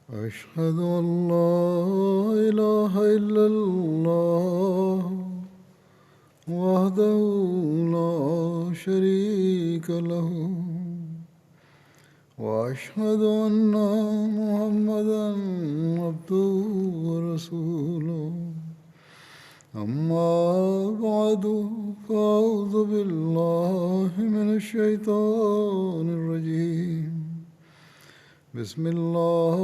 أشهد أن لا إله إلا الله وحده لا شريك له وأشهد أن محمدا عبده ورسوله أما بعد فأعوذ بالله من الشيطان الرجيم بسم الله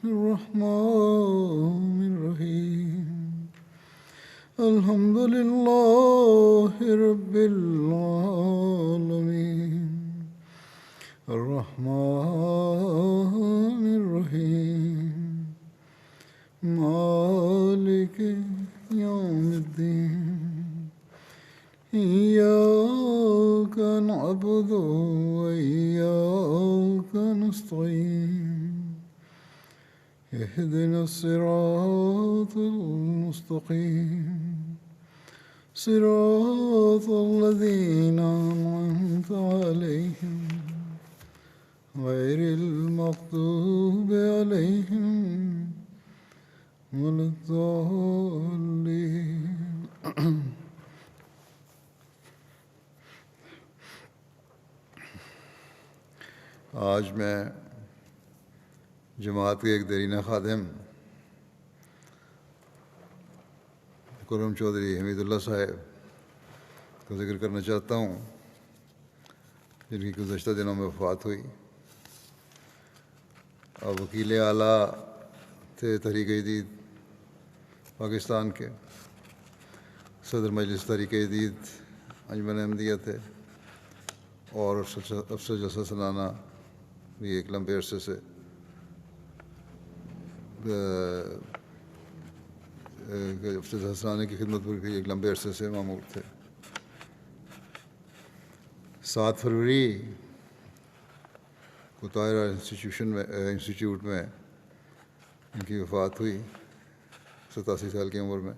الرحمن الرحيم الحمد لله رب العالمين الرحمن الرحيم مالك يوم الدين إياك نعبد وإياك نستعين اهدنا الصراط المستقيم صراط الذين أنعمت عليهم غير المغضوب عليهم ولا الضالين آج میں جماعت کے ایک درینہ خادم کرم چودھری حمید اللہ صاحب کا ذکر کرنا چاہتا ہوں، جن کی گزشتہ دنوں میں وفات ہوئی۔ اور وکیل اعلیٰ تھے تحریک جدید پاکستان کے، صدر مجلس تحریک جدید انجمن احمدیہ تھے، اور افسر جلسہ سالانہ بھی ایک لمبے عرصے سے افسر جلسہ سالانہ کی خدمت پر بھی ایک لمبے عرصے سے مامور تھے۔ 7 فروری کو طاہرہ انسٹیٹیوٹ میں ان کی وفات ہوئی 87 سال کی عمر میں۔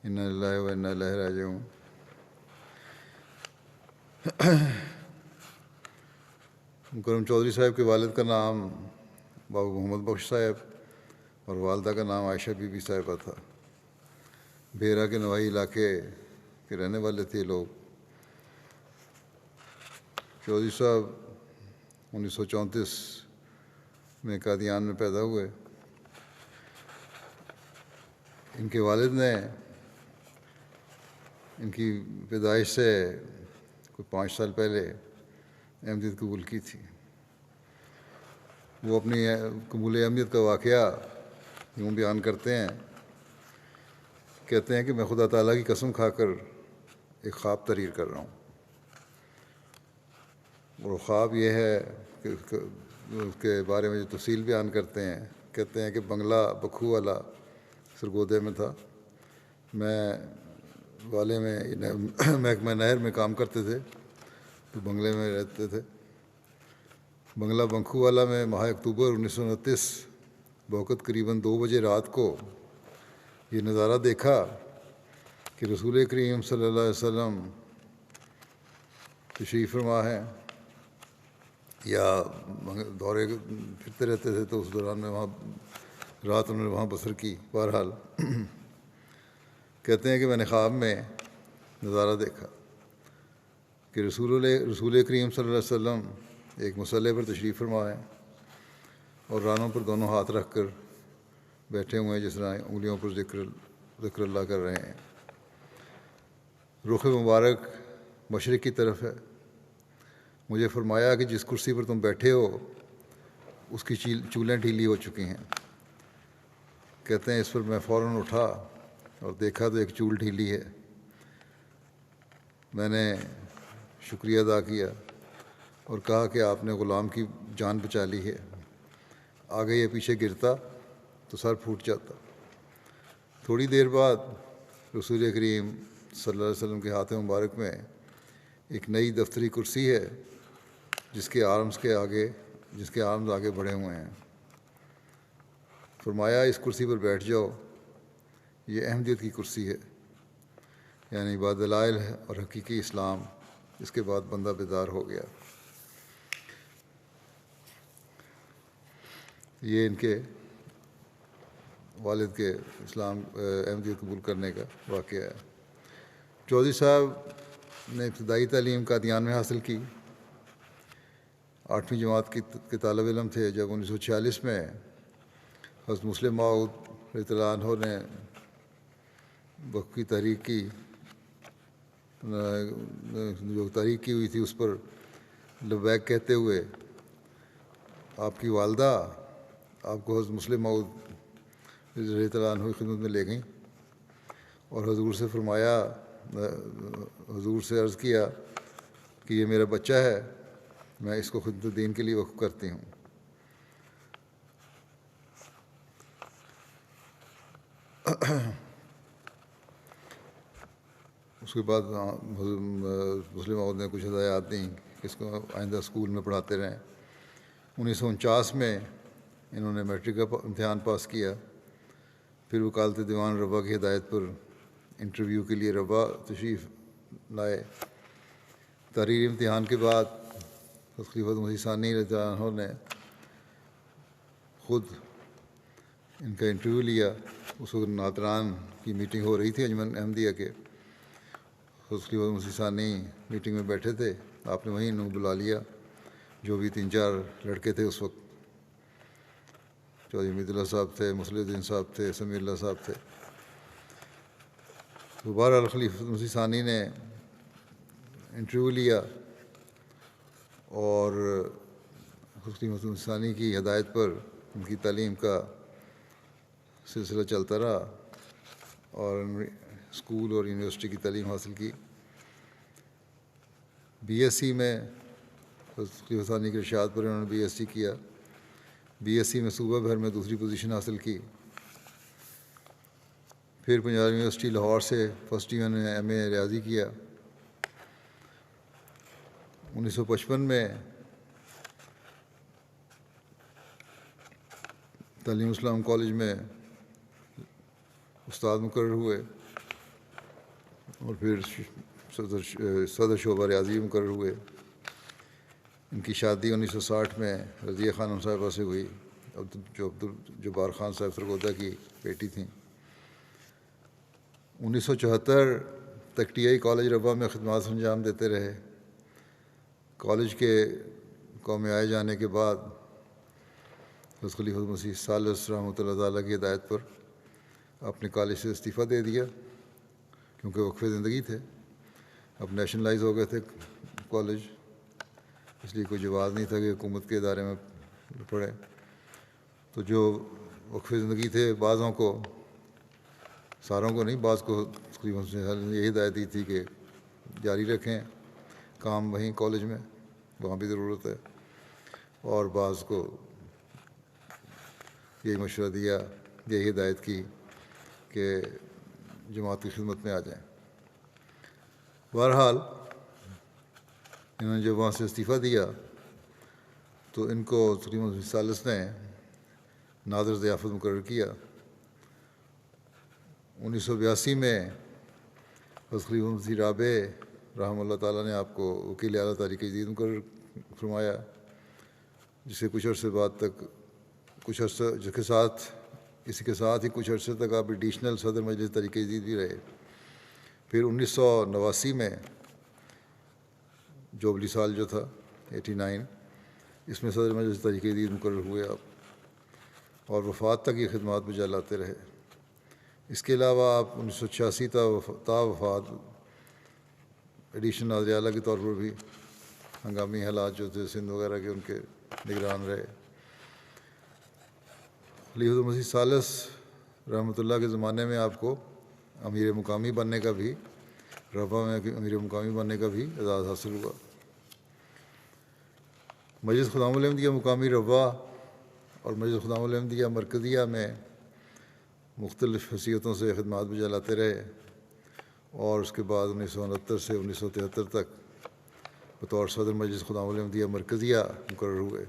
انا للہ و انا الیہ راجعون۔ کرم چودھری صاحب کے والد کا نام بابو محمد بخش صاحب اور والدہ کا نام عائشہ بی بی صاحبہ تھا۔ بیرا کے نواحی علاقے کے رہنے والے تھے لوگ۔ چودھری صاحب 1934 میں قادیان میں پیدا ہوئے۔ ان کے والد نے ان کی پیدائش سے کوئی 5 سال پہلے احمدیت قبول کی تھی۔ وہ اپنی قبول احمدیت کا واقعہ یوں بیان کرتے ہیں، کہتے ہیں کہ میں خدا تعالیٰ کی قسم کھا کر ایک خواب تعبیر کر رہا ہوں، اور خواب یہ ہے کہ اس کے بارے میں جو تفصیل بیان کرتے ہیں، کہتے ہیں کہ بنگلہ بکھو والا سرگودے میں تھا۔ میں والے میں محکمہ نہر میں کام کرتے تھے تو بنگلے میں رہتے تھے۔ بنگلہ بنکھو والا میں ماہ اکتوبر 1929 بوقت قریباً 2 بجے رات کو یہ نظارہ دیکھا کہ رسول کریم صلی اللہ علیہ وسلم تشریف فرما ہے، یا دورے پھرتے رہتے تھے تو اس دوران میں وہاں رات انہوں نے وہاں بسر کی۔ بہرحال کہتے ہیں کہ میں نے خواب میں نظارہ دیکھا کہ رسول کریم صلی اللہ علیہ وسلم ایک مصلی پر تشریف فرما ہے اور رانوں پر دونوں ہاتھ رکھ کر بیٹھے ہوئے ہیں، جس طرح انگلیوں پر ذکر اللہ کر رہے ہیں۔ رخ مبارک مشرق کی طرف ہے۔ مجھے فرمایا کہ جس کرسی پر تم بیٹھے ہو اس کی چولیں ڈھیلی ہو چکی ہیں۔ کہتے ہیں اس پر میں فوراً اٹھا اور دیکھا تو ایک چول ڈھیلی ہے۔ میں نے شکریہ ادا کیا اور کہا کہ آپ نے غلام کی جان بچا لی ہے، آگے یا پیچھے گرتا تو سر پھوٹ جاتا۔ تھوڑی دیر بعد رسول کریم صلی اللہ علیہ وسلم کے ہاتھ مبارک میں ایک نئی دفتری کرسی ہے جس کے آرمز آگے بڑھے ہوئے ہیں۔ فرمایا اس کرسی پر بیٹھ جاؤ، یہ احمدیت کی کرسی ہے، یعنی با دلائل اور حقیقی اسلام۔ اس کے بعد بندہ بیدار ہو گیا۔ یہ ان کے والد کے اسلام احمدیت قبول کرنے کا واقعہ ہے۔ چودھری صاحب نے ابتدائی تعلیم قادیان میں حاصل کی۔ 8ویں جماعت کے طالب علم تھے جب 1946 میں حضرت مسلم موعود رضی اللہ عنہ نے وقف کی تحریک کی، جو تحریک کی ہوئی تھی اس پر لبیک کہتے ہوئے آپ کی والدہ آپ کو حضرت مسلم موعود رضی اللہ عنہ کی خدمت میں لے گئیں اور حضور سے فرمایا، حضور سے عرض کیا کہ یہ میرا بچہ ہے، میں اس کو خدمت دین کے لیے وقف کرتی ہوں۔ اس کے بعد مسلم موعود نے کچھ ہدایات دیں کہ اس کو آئندہ اسکول میں پڑھاتے رہیں۔ 1949 میں انہوں نے میٹرک کا امتحان پاس کیا، پھر وکالت دیوان ربا کی ہدایت پر انٹرویو کے لیے ربا تشریف لائے۔ تحریری امتحان کے بعد خلیفۃ مسیح ثانی رضی اللہ عنہ نے خود ان کا انٹرویو لیا۔ اس وقت ناظران کی میٹنگ ہو رہی تھی انجمن احمدیہ کے، خلیفۃ مسیح ثانی میٹنگ میں بیٹھے تھے، آپ نے وہیں انہوں بلا لیا، جو بھی 3-4 لڑکے تھے اس وقت، چودھری امید اللہ صاحب تھے، مصلح الدین صاحب تھے، سمیع اللہ صاحب تھے۔ تو بہرحال خلیفۃ مسیح ثانی نے انٹرویو لیا اور خلیفۃ مسیح ثانی کی ہدایت پر ان کی تعلیم کا سلسلہ چلتا رہا اور اسکول اور یونیورسٹی کی تعلیم حاصل کی۔ بی ایس سی میں خلیفۃ ثانی کے ارشاد پر انہوں نے بی ایس سی کیا۔ بی ایس سی میں صوبہ بھر میں دوسری پوزیشن حاصل کی۔ پھر پنجاب یونیورسٹی لاہور سے فرسٹ ایئر میں ایم اے ریاضی کیا۔ 1955 میں تعلیم اسلام کالج میں استاد مقرر ہوئے اور پھر صدر شعبہ ریاضی مقرر ہوئے۔ ان کی شادی 1960 میں رضیہ خانم صاحبہ سے ہوئی، جو عبدالجبار خان صاحب سرگودا کی بیٹی تھیں۔ 1974 تک ٹی آئی کالج ربا میں خدمات انجام دیتے رہے۔ کالج کے قوم آئے جانے کے بعد حضرت خلیفۃ مسیح ثالث رحمۃ اللہ تعالیٰ کی ہدایت پر اپنے کالج سے استعفیٰ دے دیا، کیونکہ وقف زندگی تھے، اب نیشنلائز ہو گئے تھے کالج، اس لیے کوئی جواز نہیں تھا کہ حکومت کے ادارے میں پڑھے۔ تو جو وقف زندگی تھے، بعضوں کو، ساروں کو نہیں، بعض کو تقریباً یہ ہدایت دی تھی کہ جاری رکھیں کام وہیں کالج میں، وہاں بھی ضرورت ہے، اور بعض کو یہی مشورہ دیا، یہی ہدایت کی کہ جماعت کی خدمت میں آ جائیں۔ بہرحال انہوں نے جب وہاں سے استعفیٰ دیا تو ان کو تقریباً ثالث نے ناظر ضیافت مقرر کیا۔ 1982 میں حضرت خلیفۃ مسیح رابع رحمہ اللہ تعالیٰ نے آپ کو وکیل اعلیٰ تحریک جدید مقرر فرمایا، جسے کچھ عرصے بعد تک اسی کے ساتھ ہی کچھ عرصے تک آپ ایڈیشنل صدر مجلس تحریک جدید بھی رہے۔ پھر 1989 میں جوبلی سال جو تھا 89، اس میں صدر مجلس تحریک جدید مقرر ہوئے آپ، اور وفات تک یہ خدمات بجا لاتے رہے۔ اس کے علاوہ آپ 1986 تا وفات ایڈیشنل ناظر اعلیٰ کے طور پر بھی ہنگامی حالات جو تھے سندھ وغیرہ کے، ان کے نگران رہے۔ خلیفۃ مسیح ثالث رحمۃ اللہ کے زمانے میں آپ کو امیر مقامی بننے کا بھی، ربا میں امیر مقامی بننے کا بھی اعزاز حاصل ہوا۔ مجلس خدام الاحمدیہ مقامی ربا اور مجلس خدام الاحمدیہ مرکزیہ میں مختلف حیثیتوں سے خدمات بجا لاتے رہے، اور اس کے بعد 1969 سے 1973 تک بطور صدر مجلس خدام الاحمدیہ مرکزیہ مقرر ہوئے۔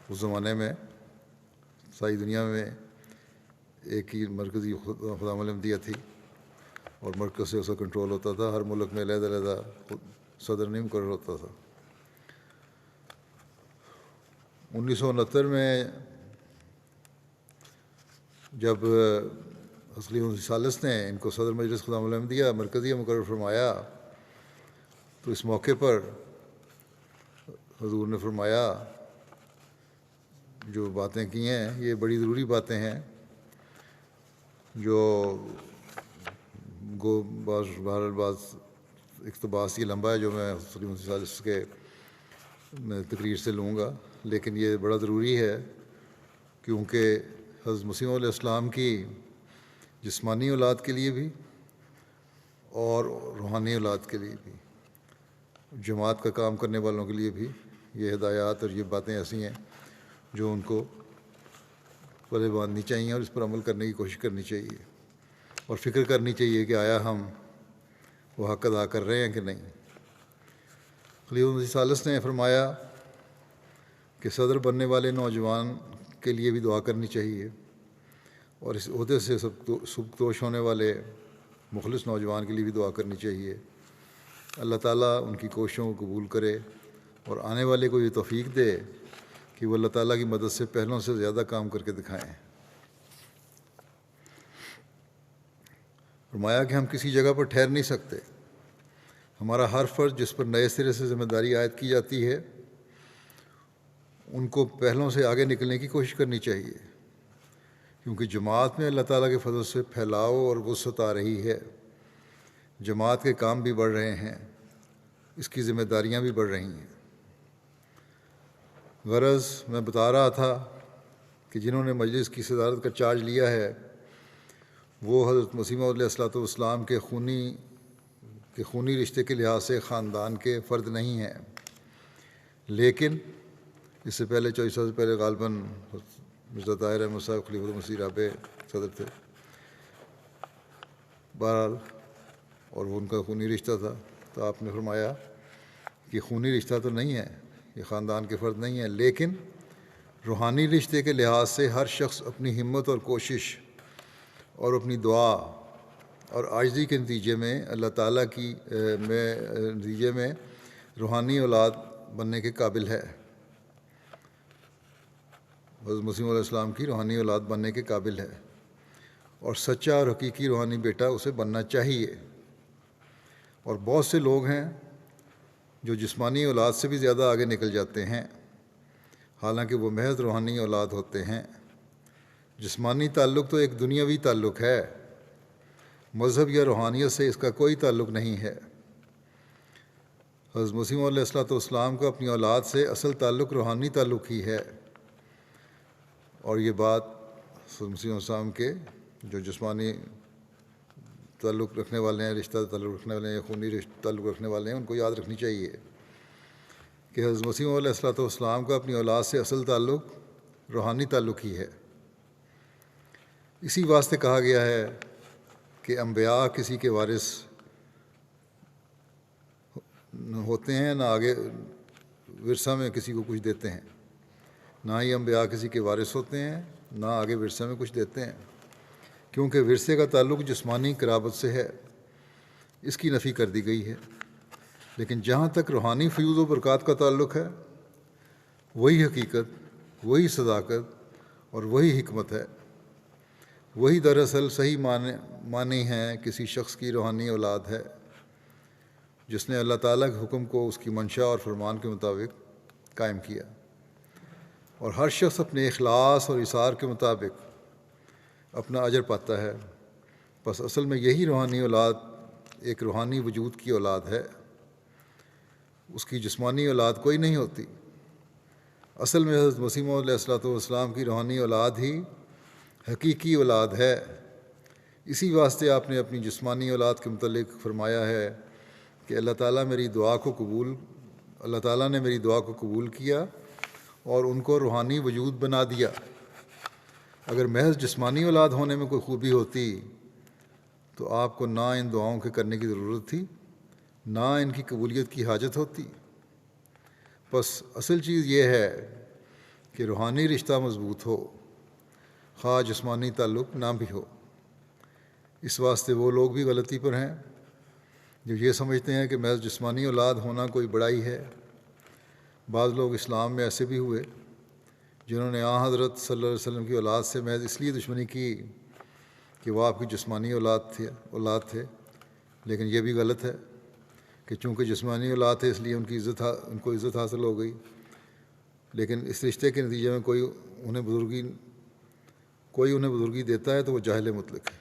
اس زمانے میں ساری دنیا میں ایک ہی مرکزی خدام الاحمدیہ تھی اور مرکز سے اس کا کنٹرول ہوتا تھا، ہر ملک میں علیحدہ علیحدہ صدر نہیں مقرر ہوتا تھا۔ 1969 میں جب خلیفہ ثالث نے ان کو صدر مجلس خدام الحمدیہ مرکزیہ مقرر فرمایا تو اس موقع پر حضور نے فرمایا جو باتیں کی ہیں یہ بڑی ضروری باتیں ہیں جو بہرحال بعض اقتباس یہ لمبا ہے جو میں خلیفہ ثالث کے میں تقریر سے لوں گا، لیکن یہ بڑا ضروری ہے کیونکہ حضرت مسیح علیہ السلام کی جسمانی اولاد کے لیے بھی اور روحانی اولاد کے لیے بھی، جماعت کا کام کرنے والوں کے لیے بھی یہ ہدایات اور یہ باتیں ایسی ہیں جو ان کو پلے باندھنی چاہیے اور اس پر عمل کرنے کی کوشش کرنی چاہیے اور فکر کرنی چاہیے کہ آیا ہم وہ حق ادا کر رہے ہیں کہ نہیں۔ خلیفہ ثالث نے فرمایا کہ صدر بننے والے نوجوان کے لیے بھی دعا کرنی چاہیے اور اس عہدے سے سبکدوش ہونے والے مخلص نوجوان کے لیے بھی دعا کرنی چاہیے۔ اللہ تعالیٰ ان کی کوششوں کو قبول کرے اور آنے والے کو یہ توفیق دے کہ وہ اللہ تعالیٰ کی مدد سے پہلوں سے زیادہ کام کر کے دکھائیں۔ فرمایا کہ ہم کسی جگہ پر ٹھہر نہیں سکتے، ہمارا ہر فرض جس پر نئے سرے سے ذمہ داری عائد کی جاتی ہے ان کو پہلوں سے آگے نکلنے کی کوشش کرنی چاہیے، کیونکہ جماعت میں اللہ تعالیٰ کے فضل سے پھیلاؤ اور وسعت آ رہی ہے، جماعت کے کام بھی بڑھ رہے ہیں، اس کی ذمہ داریاں بھی بڑھ رہی ہیں۔ غرض میں بتا رہا تھا کہ جنہوں نے مجلس کی صدارت کا چارج لیا ہے وہ حضرت مسیح موعود علیہ السلام کے خونی رشتے کے لحاظ سے خاندان کے فرد نہیں ہیں، لیکن اس سے پہلے 24 سال سے پہلے غالباً مرزا طاہر احمد صاحب خلیفۃ المسیح رابع صدر تھے بہرحال، اور وہ ان کا خونی رشتہ تھا، تو آپ نے فرمایا کہ خونی رشتہ تو نہیں ہے، یہ خاندان کے فرد نہیں ہیں، لیکن روحانی رشتے کے لحاظ سے ہر شخص اپنی ہمت اور کوشش اور اپنی دعا اور عاجزی کے نتیجے میں اللہ تعالیٰ کی نتیجے میں روحانی اولاد بننے کے قابل ہے، حضرت مسیح علیہ السلام کی روحانی اولاد بننے کے قابل ہے، اور سچا اور حقیقی روحانی بیٹا اسے بننا چاہیے۔ اور بہت سے لوگ ہیں جو جسمانی اولاد سے بھی زیادہ آگے نکل جاتے ہیں، حالانکہ وہ محض روحانی اولاد ہوتے ہیں۔ جسمانی تعلق تو ایک دنیاوی تعلق ہے، مذہب یا روحانیت سے اس کا کوئی تعلق نہیں ہے۔ حضرت مسیح علیہ السلام کا اپنی اولاد سے اصل تعلق روحانی تعلق ہی ہے، اور یہ بات حضرت مسیح علیہ السلام کے جو جسمانی تعلق رکھنے والے ہیں، رشتہ تعلق رکھنے والے ہیں، خونی تعلق رکھنے والے ہیں، ان کو یاد رکھنی چاہیے کہ حضرت مسیح علیہ السلام کا اپنی اولاد سے اصل تعلق روحانی تعلق ہی ہے۔ اسی واسطے کہا گیا ہے کہ انبیاء کسی کے وارث ہوتے ہیں، نہ آگے ورثہ میں کسی کو کچھ دیتے ہیں، نہ ہی انبیاء کسی کے وارث ہوتے ہیں، نہ آگے ورثہ میں کچھ دیتے ہیں، کیونکہ ورثے کا تعلق جسمانی قرابت سے ہے، اس کی نفی کر دی گئی ہے۔ لیکن جہاں تک روحانی فیوز و برکات کا تعلق ہے، وہی حقیقت، وہی صداقت اور وہی حکمت ہے، وہی دراصل صحیح معنی ہے کسی شخص کی روحانی اولاد ہے جس نے اللہ تعالیٰ کے حکم کو اس کی منشا اور فرمان کے مطابق قائم کیا، اور ہر شخص اپنے اخلاص اور اثار کے مطابق اپنا اجر پاتا ہے۔ بس اصل میں یہی روحانی اولاد ایک روحانی وجود کی اولاد ہے، اس کی جسمانی اولاد کوئی نہیں ہوتی۔ اصل میں حضرت مسیح موعود علیہ السلام کی روحانی اولاد ہی حقیقی اولاد ہے۔ اسی واسطے آپ نے اپنی جسمانی اولاد کے متعلق فرمایا ہے کہ اللہ تعالیٰ نے میری دعا کو قبول کیا اور ان کو روحانی وجود بنا دیا۔ اگر محض جسمانی اولاد ہونے میں کوئی خوبی ہوتی تو آپ کو نہ ان دعاؤں کے کرنے کی ضرورت تھی، نہ ان کی قبولیت کی حاجت ہوتی۔ بس اصل چیز یہ ہے کہ روحانی رشتہ مضبوط ہو، خواہ جسمانی تعلق نہ بھی ہو۔ اس واسطے وہ لوگ بھی غلطی پر ہیں جو یہ سمجھتے ہیں کہ محض جسمانی اولاد ہونا کوئی بڑائی ہے۔ بعض لوگ اسلام میں ایسے بھی ہوئے جنہوں نے حضرت صلی اللہ علیہ وسلم کی اولاد سے محض اس لیے دشمنی کی کہ وہ آپ کی جسمانی اولاد تھے، لیکن یہ بھی غلط ہے کہ چونکہ جسمانی اولاد ہے اس لیے ان کو عزت حاصل ہو گئی، لیکن اس رشتے کے نتیجے میں کوئی انہیں بزرگی دیتا ہے تو وہ جاہل مطلق ہے۔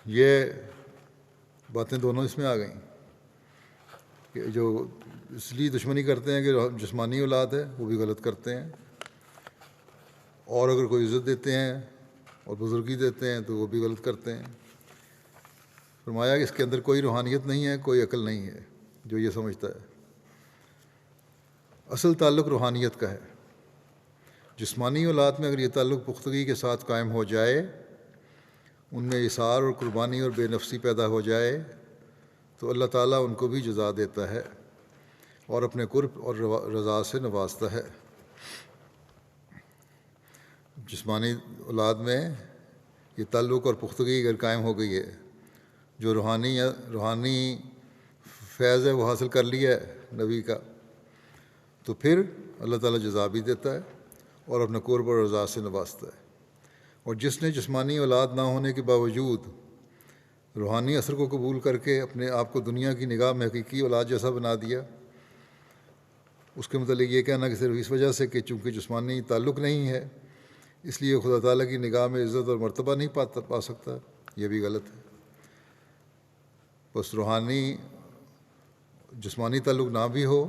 یہ باتیں دونوں اس میں آ گئیں کہ جو اس لیے دشمنی کرتے ہیں کہ جسمانی اولاد ہے وہ بھی غلط کرتے ہیں، اور اگر کوئی عزت دیتے ہیں اور بزرگی دیتے ہیں تو وہ بھی غلط کرتے ہیں۔ فرمایا کہ اس کے اندر کوئی روحانیت نہیں ہے، کوئی عقل نہیں ہے جو یہ سمجھتا ہے۔ اصل تعلق روحانیت کا ہے۔ جسمانی اولاد میں اگر یہ تعلق پختگی کے ساتھ قائم ہو جائے، ان میں اثار اور قربانی اور بے نفسی پیدا ہو جائے تو اللہ تعالیٰ ان کو بھی جزا دیتا ہے اور اپنے قرب اور رضا سے نوازتا ہے۔ جسمانی اولاد میں یہ تعلق اور پختگی اگر قائم ہو گئی ہے، جو روحانی فیض ہے وہ حاصل کر لیا ہے نبی کا، تو پھر اللہ تعالیٰ جزا بھی دیتا ہے اور اپنے قرب اور رضا سے نوازتا ہے۔ اور جس نے جسمانی اولاد نہ ہونے کے باوجود روحانی اثر کو قبول کر کے اپنے آپ کو دنیا کی نگاہ میں حقیقی اولاد جیسا بنا دیا، اس کے متعلق یہ کہنا کہ صرف اس وجہ سے کہ چونکہ جسمانی تعلق نہیں ہے اس لیے خدا تعالیٰ کی نگاہ میں عزت اور مرتبہ نہیں پا سکتا، یہ بھی غلط ہے۔ بس جسمانی تعلق نہ بھی ہو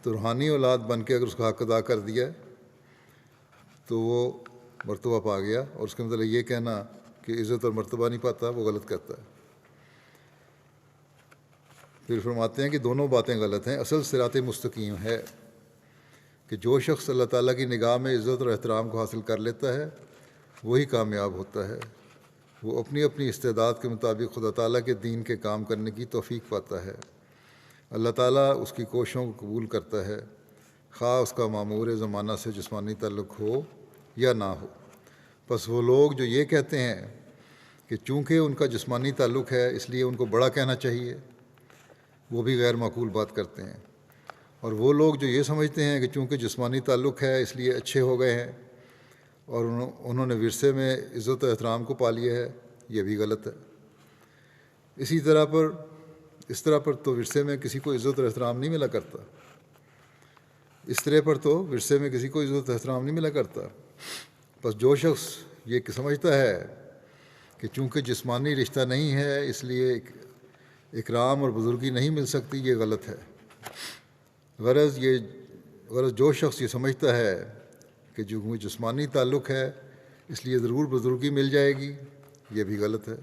تو روحانی اولاد بن کے اگر اس کا حق ادا کر دیا تو وہ مرتبہ پا گیا، اور اس کے مطلب یہ کہنا کہ عزت اور مرتبہ نہیں پاتا وہ غلط کرتا ہے۔ پھر فرماتے ہیں کہ دونوں باتیں غلط ہیں۔ اصل صراط مستقیم ہے کہ جو شخص اللہ تعالیٰ کی نگاہ میں عزت اور احترام کو حاصل کر لیتا ہے وہی کامیاب ہوتا ہے۔ وہ اپنی اپنی استعداد کے مطابق خدا تعالیٰ کے دین کے کام کرنے کی توفیق پاتا ہے۔ اللہ تعالیٰ اس کی کوششوں کو قبول کرتا ہے، خواہ اس کا معمور زمانہ سے جسمانی تعلق ہو یا نہ ہو۔ بس وہ لوگ جو یہ کہتے ہیں کہ چونکہ ان کا جسمانی تعلق ہے اس لیے ان کو بڑا کہنا چاہیے، وہ بھی غیر معقول بات کرتے ہیں۔ اور وہ لوگ جو یہ سمجھتے ہیں کہ چونکہ جسمانی تعلق ہے اس لیے اچھے ہو گئے ہیں اور انہوں نے ورثے میں عزت و احترام کو پا لیا ہے، یہ بھی غلط ہے۔ اس طرح پر تو ورثے میں کسی کو عزت اور احترام نہیں ملا کرتا۔ بس جو شخص یہ سمجھتا ہے کہ چونکہ جسمانی رشتہ نہیں ہے اس لیے اکرام اور بزرگی نہیں مل سکتی، یہ غلط ہے۔ غرض جو شخص یہ سمجھتا ہے کہ جو جسمانی تعلق ہے اس لیے ضرور بزرگی مل جائے گی، یہ بھی غلط ہے۔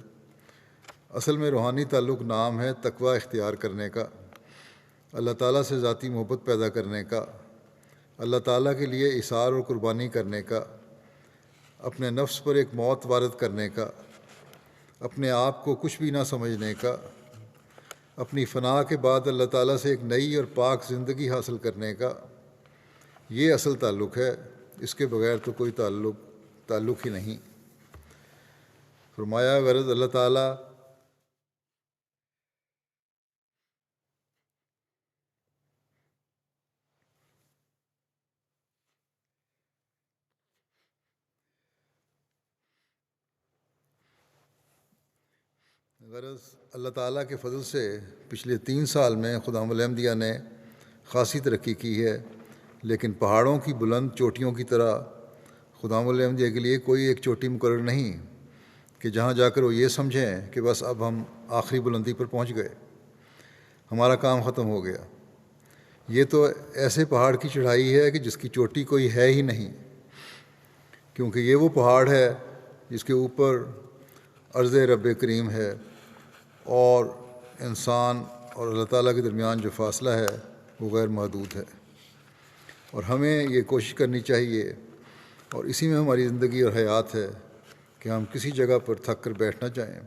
اصل میں روحانی تعلق نام ہے تقوی اختیار کرنے کا، اللہ تعالیٰ سے ذاتی محبت پیدا کرنے کا، اللہ تعالیٰ کے لیے ایثار اور قربانی کرنے کا، اپنے نفس پر ایک موت وارد کرنے کا، اپنے آپ کو کچھ بھی نہ سمجھنے کا، اپنی فنا کے بعد اللہ تعالیٰ سے ایک نئی اور پاک زندگی حاصل کرنے کا، یہ اصل تعلق ہے۔ اس کے بغیر تو کوئی تعلق ہی نہیں۔ فرمایا غرض اللہ تعالیٰ کے فضل سے پچھلے 3 سال میں خدام الانبیاء نے خاصی ترقی کی ہے، لیکن پہاڑوں کی بلند چوٹیوں کی طرح خدام الانبیاء کے لیے کوئی ایک چوٹی مقرر نہیں کہ جہاں جا کر وہ یہ سمجھیں کہ بس اب ہم آخری بلندی پر پہنچ گئے، ہمارا کام ختم ہو گیا۔ یہ تو ایسے پہاڑ کی چڑھائی ہے کہ جس کی چوٹی کوئی ہے ہی نہیں، کیونکہ یہ وہ پہاڑ ہے جس کے اوپر عرض رب کریم ہے، اور انسان اور اللہ تعالیٰ کے درمیان جو فاصلہ ہے وہ غیر محدود ہے۔ اور ہمیں یہ کوشش کرنی چاہیے، اور اسی میں ہماری زندگی اور حیات ہے کہ ہم کسی جگہ پر تھک کر بیٹھ نہ جائیں،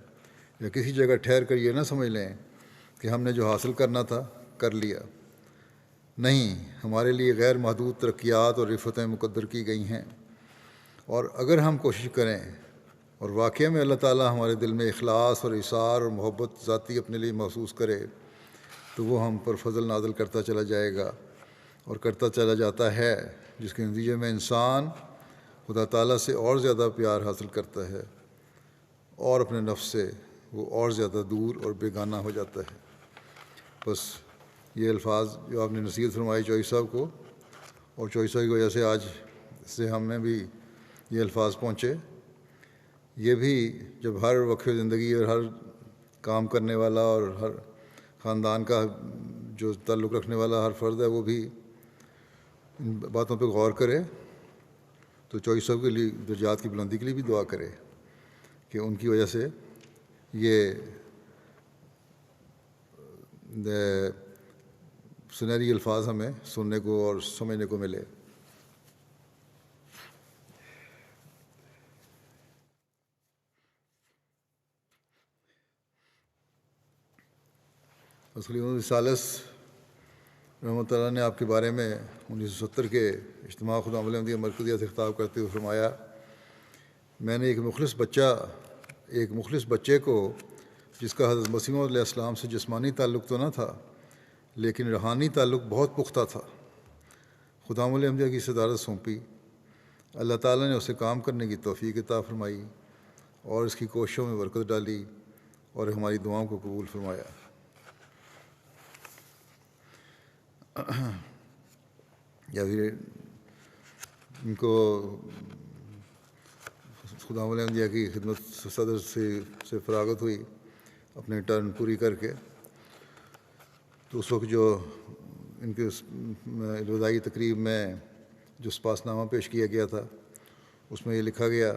یا کسی جگہ ٹھہر کر یہ نہ سمجھ لیں کہ ہم نے جو حاصل کرنا تھا کر لیا۔ نہیں، ہمارے لیے غیر محدود ترقیات اور رفتیں مقدر کی گئی ہیں، اور اگر ہم کوشش کریں اور واقعہ میں اللہ تعالیٰ ہمارے دل میں اخلاص اور ایثار اور محبت ذاتی اپنے لیے محسوس کرے تو وہ ہم پر فضل نازل کرتا چلا جائے گا، اور کرتا چلا جاتا ہے، جس کے نتیجے میں انسان خدا تعالیٰ سے اور زیادہ پیار حاصل کرتا ہے اور اپنے نفس سے وہ اور زیادہ دور اور بیگانہ ہو جاتا ہے۔ بس یہ الفاظ جو آپ نے نصیحت فرمائی چوئی صاحب کو، اور چوئی صاحب کی وجہ سے آج سے ہم میں بھی یہ الفاظ پہنچے، یہ بھی جب ہر وقت زندگی اور ہر کام کرنے والا اور ہر خاندان کا جو تعلق رکھنے والا ہر فرد ہے وہ بھی ان باتوں پہ غور کرے، تو چوئی صاحب کے لیے درجات کی بلندی کے لیے بھی دعا کرے کہ ان کی وجہ سے یہ سنہری الفاظ ہمیں سننے کو اور سمجھنے کو ملے۔ خلیفہ ثالث رحمۃ اللہ نے آپ کے بارے میں 1970 کے اجتماع خدا احمدیہ مرکزیہ سے خطاب کرتے ہوئے فرمایا، میں نے ایک مخلص بچے کو، جس کا حضرت مسیح موعود علیہ السلام سے جسمانی تعلق تو نہ تھا لیکن روحانی تعلق بہت پختہ تھا، خدا احمدیہ کی صدارت سونپی۔ اللہ تعالیٰ نے اسے کام کرنے کی توفیق عطا فرمائی اور اس کی کوششوں میں برکت ڈالی اور ہماری دعاؤں کو قبول فرمایا۔ یا پھر ان کو خدا احمدیہ کی خدمت صدر سے فراغت ہوئی اپنے ٹرن پوری کر کے، تو اس وقت جو ان کے الوداعی تقریب میں جو سپاس نامہ پیش کیا گیا تھا اس میں یہ لکھا گیا،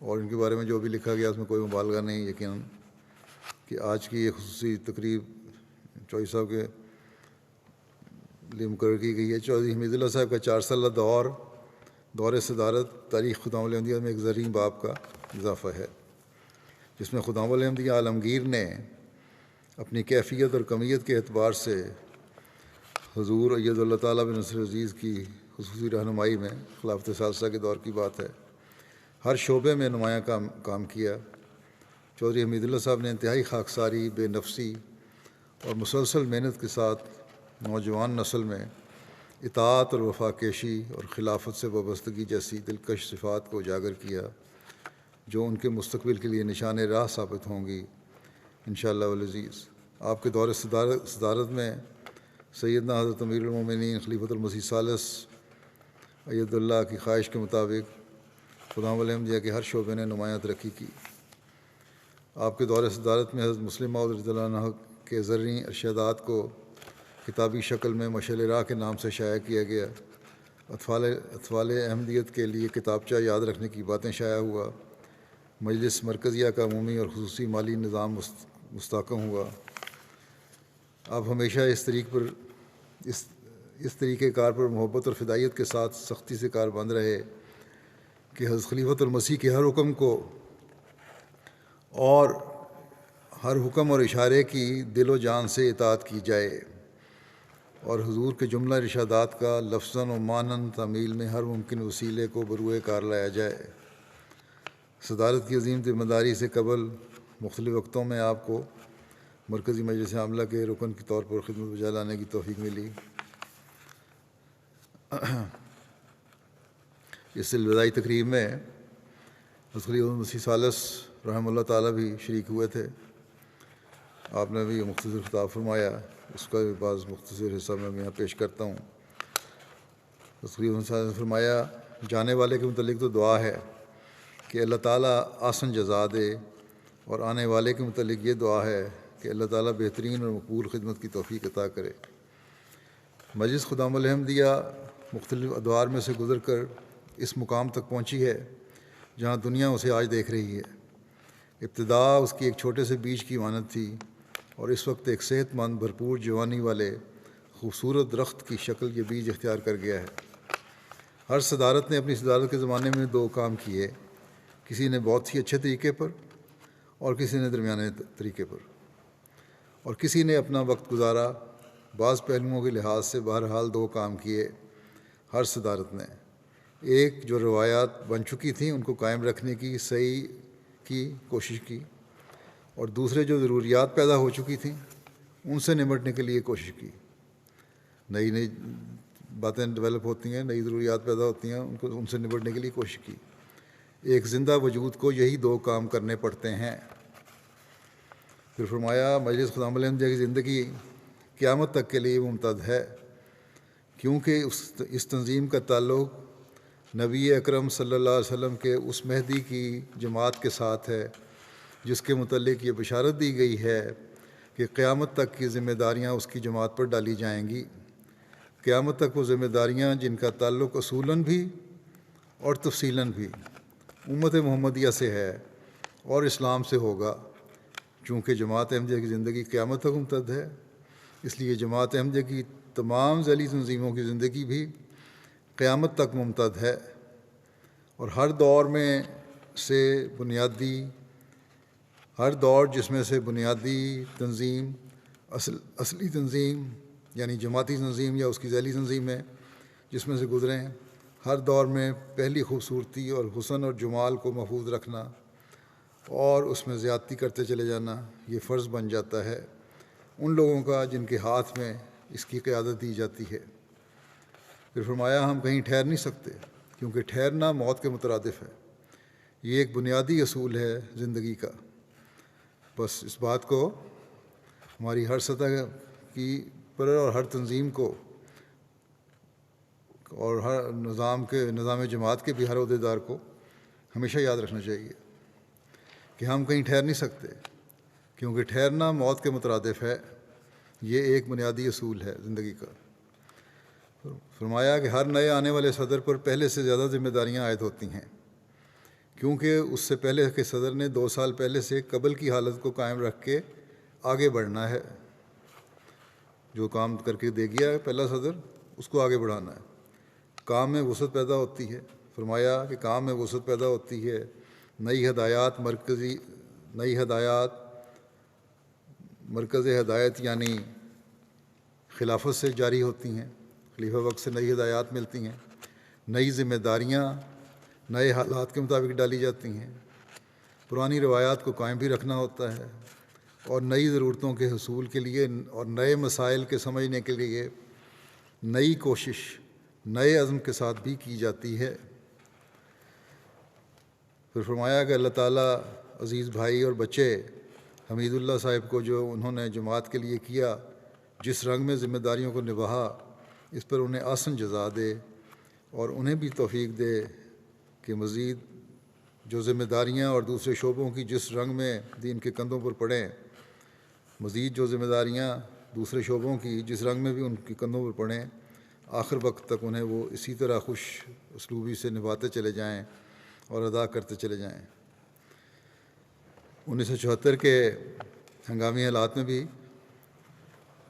اور ان کے بارے میں جو بھی لکھا گیا اس میں کوئی مبالغہ نہیں یقیناً، کہ آج کی یہ خصوصی تقریب چوئی صاحب کے لیے مقرر کی گئی ہے۔ چودھری حمید اللہ صاحب کا 4 سالہ دور صدارت تاریخ خدا احمدیہ میں ایک زرعی باب کا اضافہ ہے، جس میں خدا احمدیہ عالمگیر نے اپنی کیفیت اور کمیت کے اعتبار سے حضور اید اللہ تعالیٰ بن نصر عزیز کی خصوصی رہنمائی میں، خلافت ثالثہ کے دور کی بات ہے، ہر شعبے میں نمایاں کام کیا۔ چودھری حمید اللہ صاحب نے انتہائی خاکساری، بے نفسی اور مسلسل محنت کے ساتھ نوجوان نسل میں اطاعت اور وفاکیشی اور خلافت سے وابستگی جیسی دلکش صفات کو اجاگر کیا، جو ان کے مستقبل کے لیے نشان راہ ثابت ہوں گی انشاءاللہ العزیز۔ آپ کے دور صدارت میں سیدنا حضرت امیر المومنین خلیفۃ المسیح ثالث اید اللہ کی خواہش کے مطابق خدا احمدیہ کے ہر شعبے نے نمایاں ترقی کی۔ آپ کے دور صدارت میں حضرت مسلم موعود رضی اللہ عنہ کے زرعی ارشادات کو کتابی شکل میں مشعل راہ کے نام سے شائع کیا گیا۔ اطفال احمدیت کے لیے کتابچہ یاد رکھنے کی باتیں شائع ہوا۔ مجلس مرکزیہ کا عمومی اور خصوصی مالی نظام مستحکم ہوا۔ آپ ہمیشہ اس طریقۂ کار پر محبت اور فدائیت کے ساتھ سختی سے کاربند رہے کہ حضرت خلیفۃ المسیح کے ہر حکم کو اور ہر حکم اور اشارے کی دل و جان سے اطاعت کی جائے، اور حضور کے جملہ ارشادات کا لفظاً و معناً تعمیل میں ہر ممکن وسیلے کو بروئے کار لایا جائے۔ صدارت کی عظیم ذمہ داری سے قبل مختلف وقتوں میں آپ کو مرکزی مجلس عاملہ کے رکن کے طور پر خدمت بجا لانے کی توفیق ملی۔ اس الوداعی تقریب میں حضرت خلیفۃ المسیح ثالث رحمہ اللہ تعالیٰ بھی شریک ہوئے تھے۔ آپ نے بھی مختصر خطاب فرمایا، اس کا بھی بعض مختصر حصہ میں یہاں پیش کرتا ہوں۔ حضرت خلیفۃ المسیح ثالث نے فرمایا، جانے والے کے متعلق تو دعا ہے کہ اللہ تعالیٰ آسن جزا دے، اور آنے والے کے متعلق یہ دعا ہے کہ اللہ تعالیٰ بہترین اور مقبول خدمت کی توفیق عطا کرے۔ مجلس خدا احمدیہ مختلف ادوار میں سے گزر کر اس مقام تک پہنچی ہے جہاں دنیا اسے آج دیکھ رہی ہے۔ ابتدا اس کی ایک چھوٹے سے بیج کی مانند تھی، اور اس وقت ایک صحت مند بھرپور جوانی والے خوبصورت درخت کی شکل یہ بیج اختیار کر گیا ہے۔ ہر صدارت نے اپنی صدارت کے زمانے میں 2 کام کیے، کسی نے بہت ہی اچھے طریقے پر اور کسی نے درمیانے طریقے پر، اور کسی نے اپنا وقت گزارا۔ بعض پہلوؤں کے لحاظ سے بہرحال 2 کام کیے ہر صدارت نے، ایک جو روایات بن چکی تھیں ان کو قائم رکھنے کی صحیح کی کوشش کی، اور دوسرے جو ضروریات پیدا ہو چکی تھیں ان سے نمٹنے کے لیے کوشش کی۔ نئی نئی باتیں ڈیولپ ہوتی ہیں، نئی ضروریات پیدا ہوتی ہیں، ان سے نبٹنے کے لیے کوشش کی۔ ایک زندہ وجود کو یہی دو کام کرنے پڑتے ہیں۔ پھر فرمایا مجلس خدام الحمدیہ کی زندگی قیامت تک کے لیے ممتد ہے، کیونکہ اس تنظیم کا تعلق نبی اکرم صلی اللہ علیہ وسلم کے اس مہدی کی جماعت کے ساتھ ہے، جس کے متعلق یہ بشارت دی گئی ہے کہ قیامت تک کی ذمہ داریاں اس کی جماعت پر ڈالی جائیں گی۔ قیامت تک وہ ذمہ داریاں جن کا تعلق اصولاً بھی اور تفصیلاً بھی امت محمدیہ سے ہے اور اسلام سے ہوگا۔ چونکہ جماعت احمدیہ کی زندگی قیامت تک ممتد ہے، اس لیے جماعت احمدیہ کی تمام ذیلی تنظیموں کی زندگی بھی قیامت تک ممتد ہے، اور ہر دور جس میں سے بنیادی تنظیم، اصلی تنظیم یعنی جماعتی تنظیم یا اس کی ذیلی تنظیم ہے جس میں سے گزریں، ہر دور میں پہلی خوبصورتی اور حسن اور جمال کو محفوظ رکھنا اور اس میں زیادتی کرتے چلے جانا یہ فرض بن جاتا ہے ان لوگوں کا جن کے ہاتھ میں اس کی قیادت دی جاتی ہے۔ پھر فرمایا ہم کہیں ٹھہر نہیں سکتے، کیونکہ ٹھہرنا موت کے مترادف ہے۔ یہ ایک بنیادی اصول ہے زندگی کا۔ بس اس بات کو ہماری ہر سطح کی پر اور ہر تنظیم کو اور ہر نظام جماعت کے بھی ہر عہدیدار کو ہمیشہ یاد رکھنا چاہیے کہ ہم کہیں ٹھہر نہیں سکتے، کیونکہ ٹھہرنا موت کے مترادف ہے۔ یہ ایک بنیادی اصول ہے زندگی کا۔ فرمایا کہ ہر نئے آنے والے صدر پر پہلے سے زیادہ ذمہ داریاں عائد ہوتی ہیں، کیونکہ اس سے پہلے کے صدر نے 2 سال پہلے سے قبل کی حالت کو قائم رکھ کے آگے بڑھنا ہے۔ جو کام کر کے دے گیا ہے پہلا صدر، اس کو آگے بڑھانا ہے۔ کام میں وسعت پیدا ہوتی ہے۔ فرمایا کہ کام میں وسعت پیدا ہوتی ہے، نئی ہدایات مرکز ہدایت یعنی خلافت سے جاری ہوتی ہیں، خلیفہ وقت سے نئی ہدایات ملتی ہیں، نئی ذمہ داریاں نئے حالات کے مطابق ڈالی جاتی ہیں، پرانی روایات کو قائم بھی رکھنا ہوتا ہے، اور نئی ضرورتوں کے حصول کے لیے اور نئے مسائل کے سمجھنے کے لیے نئی کوشش نئے عزم کے ساتھ بھی کی جاتی ہے۔ پھر فرمایا کہ اللہ تعالیٰ عزیز بھائی اور بچے حمید اللہ صاحب کو جو انہوں نے جماعت کے لیے کیا، جس رنگ میں ذمہ داریوں کو نبھا، اس پر انہیں آسن جزا دے، اور انہیں بھی توفیق دے کہ مزید جو ذمہ داریاں اور دوسرے شعبوں کی جس رنگ میں دین کے کندھوں پر پڑیں، مزید جو ذمہ داریاں دوسرے شعبوں کی جس رنگ میں بھی ان کے کندھوں پر پڑیں، آخر وقت تک انہیں وہ اسی طرح خوش اسلوبی سے نبھاتے چلے جائیں اور ادا کرتے چلے جائیں۔ 1974 کے ہنگامی حالات میں بھی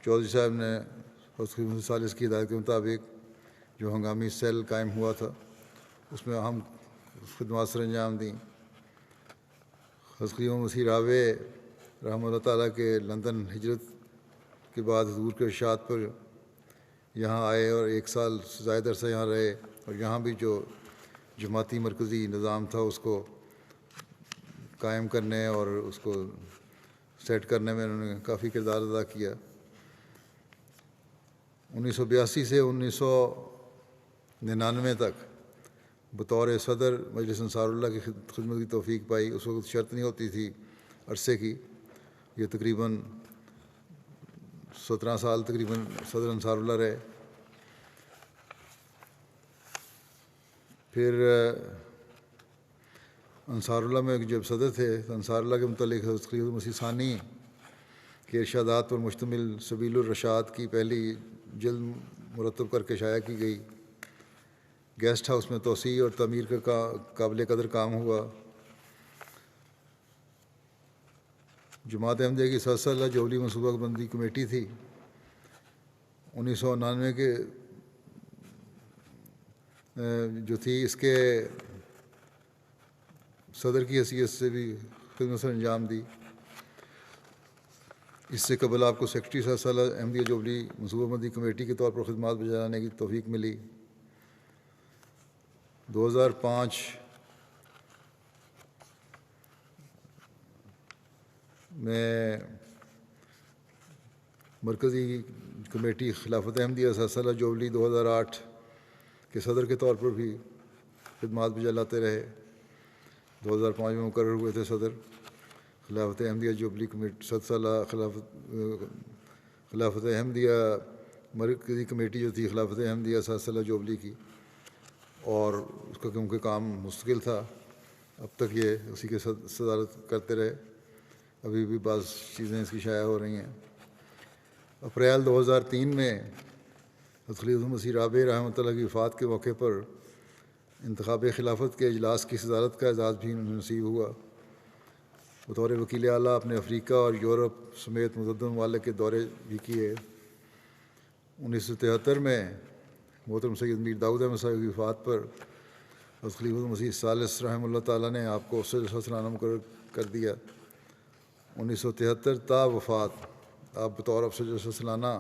چودھری صاحب نے خدمت ثالث کی ہدایت کے مطابق جو ہنگامی سیل قائم ہوا تھا، اس میں اہم خدمات سر انجام دیں۔ خزقی مسیح راوے رحمۃ اللہ تعالیٰ کے لندن ہجرت کے بعد حضور کے ارشاد پر یہاں آئے اور 1 سال سے زائد عرصہ یہاں رہے، اور یہاں بھی جو جماعتی مرکزی نظام تھا اس کو قائم کرنے اور اس کو سیٹ کرنے میں انہوں نے کافی کردار ادا کیا۔ 1982 سے 1999 تک بطور صدر مجلس انصار اللہ کی خدمت کی توفیق پائی۔ اس وقت شرط نہیں ہوتی تھی عرصے کی، یہ تقریباً 17 سال تقریباً صدر انصار اللہ رہے۔ پھر انصار اللہ میں جب صدر تھے تو انصار اللہ کے متعلق حضرت خلیفہ مسیح ثانی کے ارشادات پر مشتمل سبیل الرشاد کی پہلی جلد مرتب کر کے شائع کی گئی۔ گیسٹ ہاؤس میں توسیع اور تعمیر کا قابل قدر کام ہوا۔ جماعت احمدیہ کی 7 سالہ جولی منصوبہ بندی کمیٹی تھی، 1999 کے جو تھی، اس کے صدر کی حیثیت سے بھی خدمت سر انجام دی۔ اس سے قبل آپ کو سیکرٹری 7 سالہ احمدیہ جوبلی منصوبہ بندی کمیٹی کے طور پر خدمات بجانے کی توفیق ملی۔ 2005 میں مرکزی کمیٹی خلافت احمدیہ سلسلہ جوبلی 2008 کے صدر کے طور پر بھی خدمات بھی چلاتے رہے. 2005 میں مقرر ہوئے تھے صدر خلافت احمدیہ جوبلی کمیٹی. 7 سالہ خلافت احمدیہ مرکزی کمیٹی جو تھی خلافت احمدیہ سلسلہ جوبلی کی، اور اس کا کیونکہ کام مستقل تھا اب تک یہ اسی کے صدارت کرتے رہے. ابھی بھی بعض چیزیں اس کی شائع ہو رہی ہیں. اپریل 2003 میں حضرت خلیفۃ مسیح رابع رحمۃ اللہ کی وفات کے موقع پر انتخاب خلافت کے اجلاس کی صدارت کا اعزاز بھی نصیب ہوا. بطور وکیل اعلیٰ اپنے افریقہ اور یورپ سمیت متعدد ممالک کے دورے بھی کیے. 1973 میں محترم سید میر داؤد احمد صاحب کی وفات پر حضرت خلیفۃ مسیح ثالث رحمہ اللہ تعالیٰ نے آپ کو سلسلہ مقرر کر دیا. 1973 تا وفات آپ بطور افسر سالانہ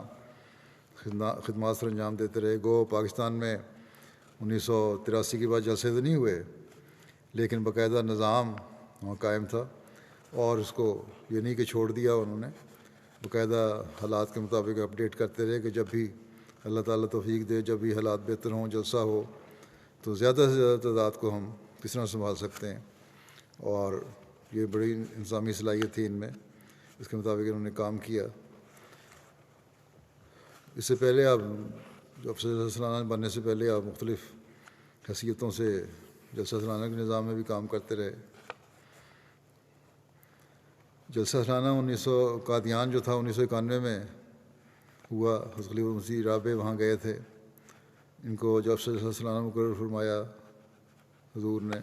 خدمات سر انجام دیتے رہے. گو پاکستان میں 1983 کے بعد جلسے تو نہیں ہوئے، لیکن باقاعدہ نظام وہاں قائم تھا، اور اس کو یہ نہیں کہ چھوڑ دیا انہوں نے، باقاعدہ حالات کے مطابق اپڈیٹ کرتے رہے کہ جب بھی اللہ تعالیٰ توفیق دے، جب بھی حالات بہتر ہوں، جلسہ ہو، تو زیادہ سے زیادہ تعداد کو ہم کس طرح سنبھال سکتے ہیں. اور یہ بڑی انتظامی صلاحیت تھی ان میں، اس کے مطابق انہوں نے کام کیا. اس سے پہلے آپ جو افسر سالانہ بننے سے پہلے آپ مختلف حیثیتوں سے جلسہ سالانہ کے نظام میں بھی کام کرتے رہے. جلسہ سالانہ قادیان جو تھا 1991 میں ہوا. حضرت خلیفۃ مسیح رابع وہاں گئے تھے. ان کو جو افسر سالانہ مقرر فرمایا حضور نے،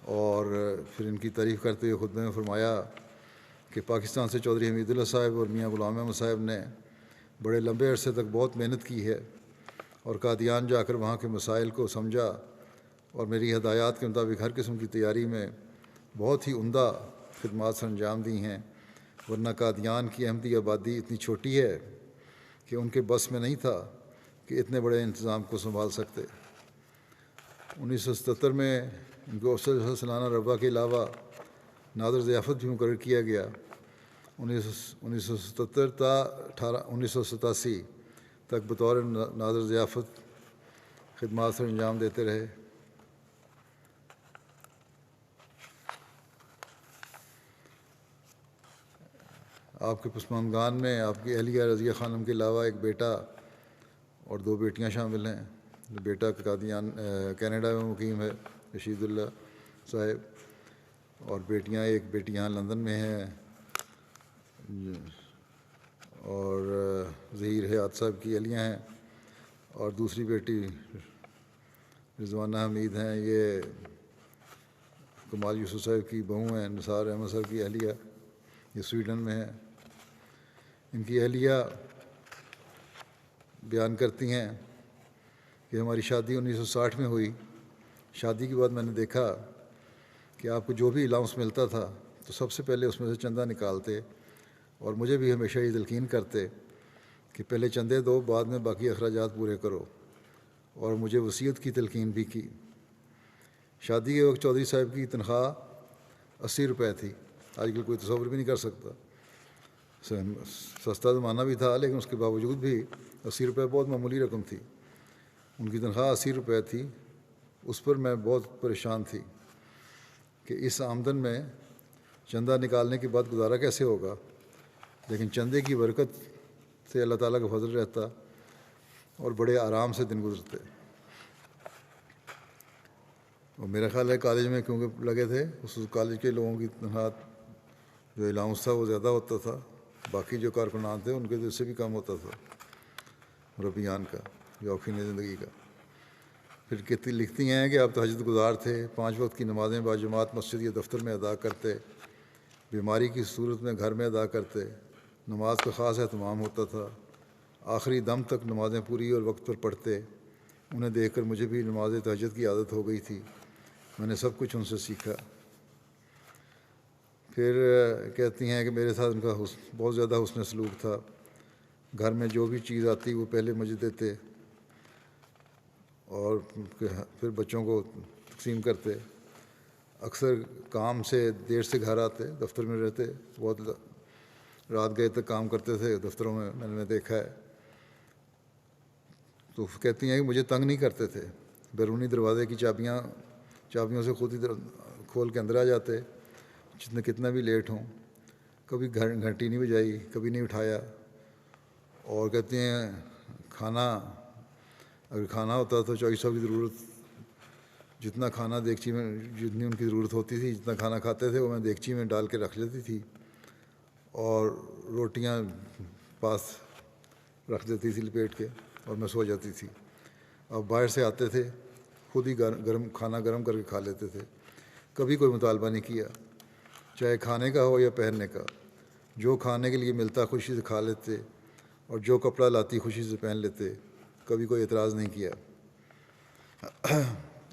اور پھر ان کی تعریف کرتے ہوئے خطبے میں فرمایا کہ پاکستان سے چودھری حمید اللہ صاحب اور میاں غلام احمد صاحب نے بڑے لمبے عرصے تک بہت محنت کی ہے، اور قادیان جا کر وہاں کے مسائل کو سمجھا، اور میری ہدایات کے مطابق ہر قسم کی تیاری میں بہت ہی عمدہ خدمات سر انجام دی ہیں. ورنہ قادیان کی احمدی آبادی اتنی چھوٹی ہے کہ ان کے بس میں نہیں تھا کہ اتنے بڑے انتظام کو سنبھال سکتے. 1977 میں ان کو افسر سالانہ ربع کے علاوہ ناظر ضیافت بھی مقرر کیا گیا. 1977 تا 1987 تک بطور ناظر ضیافت خدمات سر انجام دیتے رہے. آپ کے پسماندگان میں آپ کی اہلیہ رضیہ خانم کے علاوہ ایک بیٹا اور 2 بیٹیاں شامل ہیں. بیٹا قادیان کینیڈا میں مقیم ہے، رشید اللہ صاحب، اور بیٹیاں، ایک بیٹی یہاں لندن میں ہے، اور ظہیر حیات صاحب کی اہلیہ ہیں، اور دوسری بیٹی رضوانہ حمید ہیں، یہ کمال یوسف صاحب کی بہو ہیں، نثار احمد صاحب کی اہلیہ، یہ سویڈن میں ہے. ان کی اہلیہ بیان کرتی ہیں کہ ہماری شادی 1960 میں ہوئی. شادی کے بعد میں نے دیکھا کہ آپ کو جو بھی الاؤنس ملتا تھا تو سب سے پہلے اس میں سے چندہ نکالتے، اور مجھے بھی ہمیشہ یہ تلقین کرتے کہ پہلے چندے دو، بعد میں باقی اخراجات پورے کرو، اور مجھے وصیت کی تلقین بھی کی. شادی کے وقت چودھری صاحب کی تنخواہ 80 روپے تھی. آج کل کوئی تصور بھی نہیں کر سکتا، سستا زمانہ بھی تھا، لیکن اس کے باوجود بھی 80 روپے بہت معمولی رقم تھی. ان کی تنخواہ 80 روپے تھی. اس پر میں بہت پریشان تھی کہ اس آمدن میں چندہ نکالنے کے بعد گزارا کیسے ہوگا، لیکن چندے کی برکت سے اللہ تعالیٰ کا فضل رہتا اور بڑے آرام سے دن گزرتے. اور میرا خیال ہے کالج میں کیونکہ لگے تھے، اس کالج کے لوگوں کی تنخواہ جو الاؤنس تھا وہ زیادہ ہوتا تھا، باقی جو کارکنان تھے ان کے تو اس سے بھی کم ہوتا تھا مربیان کا، یوقین زندگی کا. پھر لکھتی ہیں کہ آپ تہجد گزار تھے، 5 وقت کی نمازیں باجماعت مسجد یا دفتر میں ادا کرتے، بیماری کی صورت میں گھر میں ادا کرتے، نماز کا خاص اہتمام ہوتا تھا، آخری دم تک نمازیں پوری اور وقت پر پڑھتے. انہیں دیکھ کر مجھے بھی نماز تہجد کی عادت ہو گئی تھی، میں نے سب کچھ ان سے سیکھا. پھر کہتی ہیں کہ میرے ساتھ ان کا بہت زیادہ حسن سلوک تھا. گھر میں جو بھی چیز آتی وہ پہلے مجھے دیتے، اور پھر بچوں کو تقسیم کرتے. اکثر کام سے دیر سے گھر آتے، دفتر میں رہتے، بہت رات گئے تک کام کرتے تھے دفتروں میں، میں نے دیکھا ہے. تو کہتی ہیں کہ مجھے تنگ نہیں کرتے تھے، بیرونی دروازے کی چابیوں سے خود ہی کھول کے اندر آ جاتے، کتنا بھی لیٹ ہوں، کبھی گھنٹی نہیں بجائی، کبھی نہیں اٹھایا. اور کہتے ہیں اگر کھانا ہوتا تو چوئی صاحب کی ضرورت جتنا کھانا دیگچی میں، جتنی ان کی ضرورت ہوتی تھی، جتنا کھانا کھاتے تھے وہ میں دیگچی میں ڈال کے رکھ لیتی تھی، اور روٹیاں پاس رکھ دیتی تھی لپیٹ کے، اور میں سو جاتی تھی. اب باہر سے آتے تھے، خود ہی کھانا گرم کر کے کھا لیتے تھے. کبھی کوئی مطالبہ نہیں کیا، چاہے کھانے کا ہو یا پہننے کا. جو کھانے کے لیے ملتا خوشی سے کھا لیتے، اور جو کپڑا لاتی خوشی سے پہن لیتے. کبھی کوئی اعتراض نہیں کیا.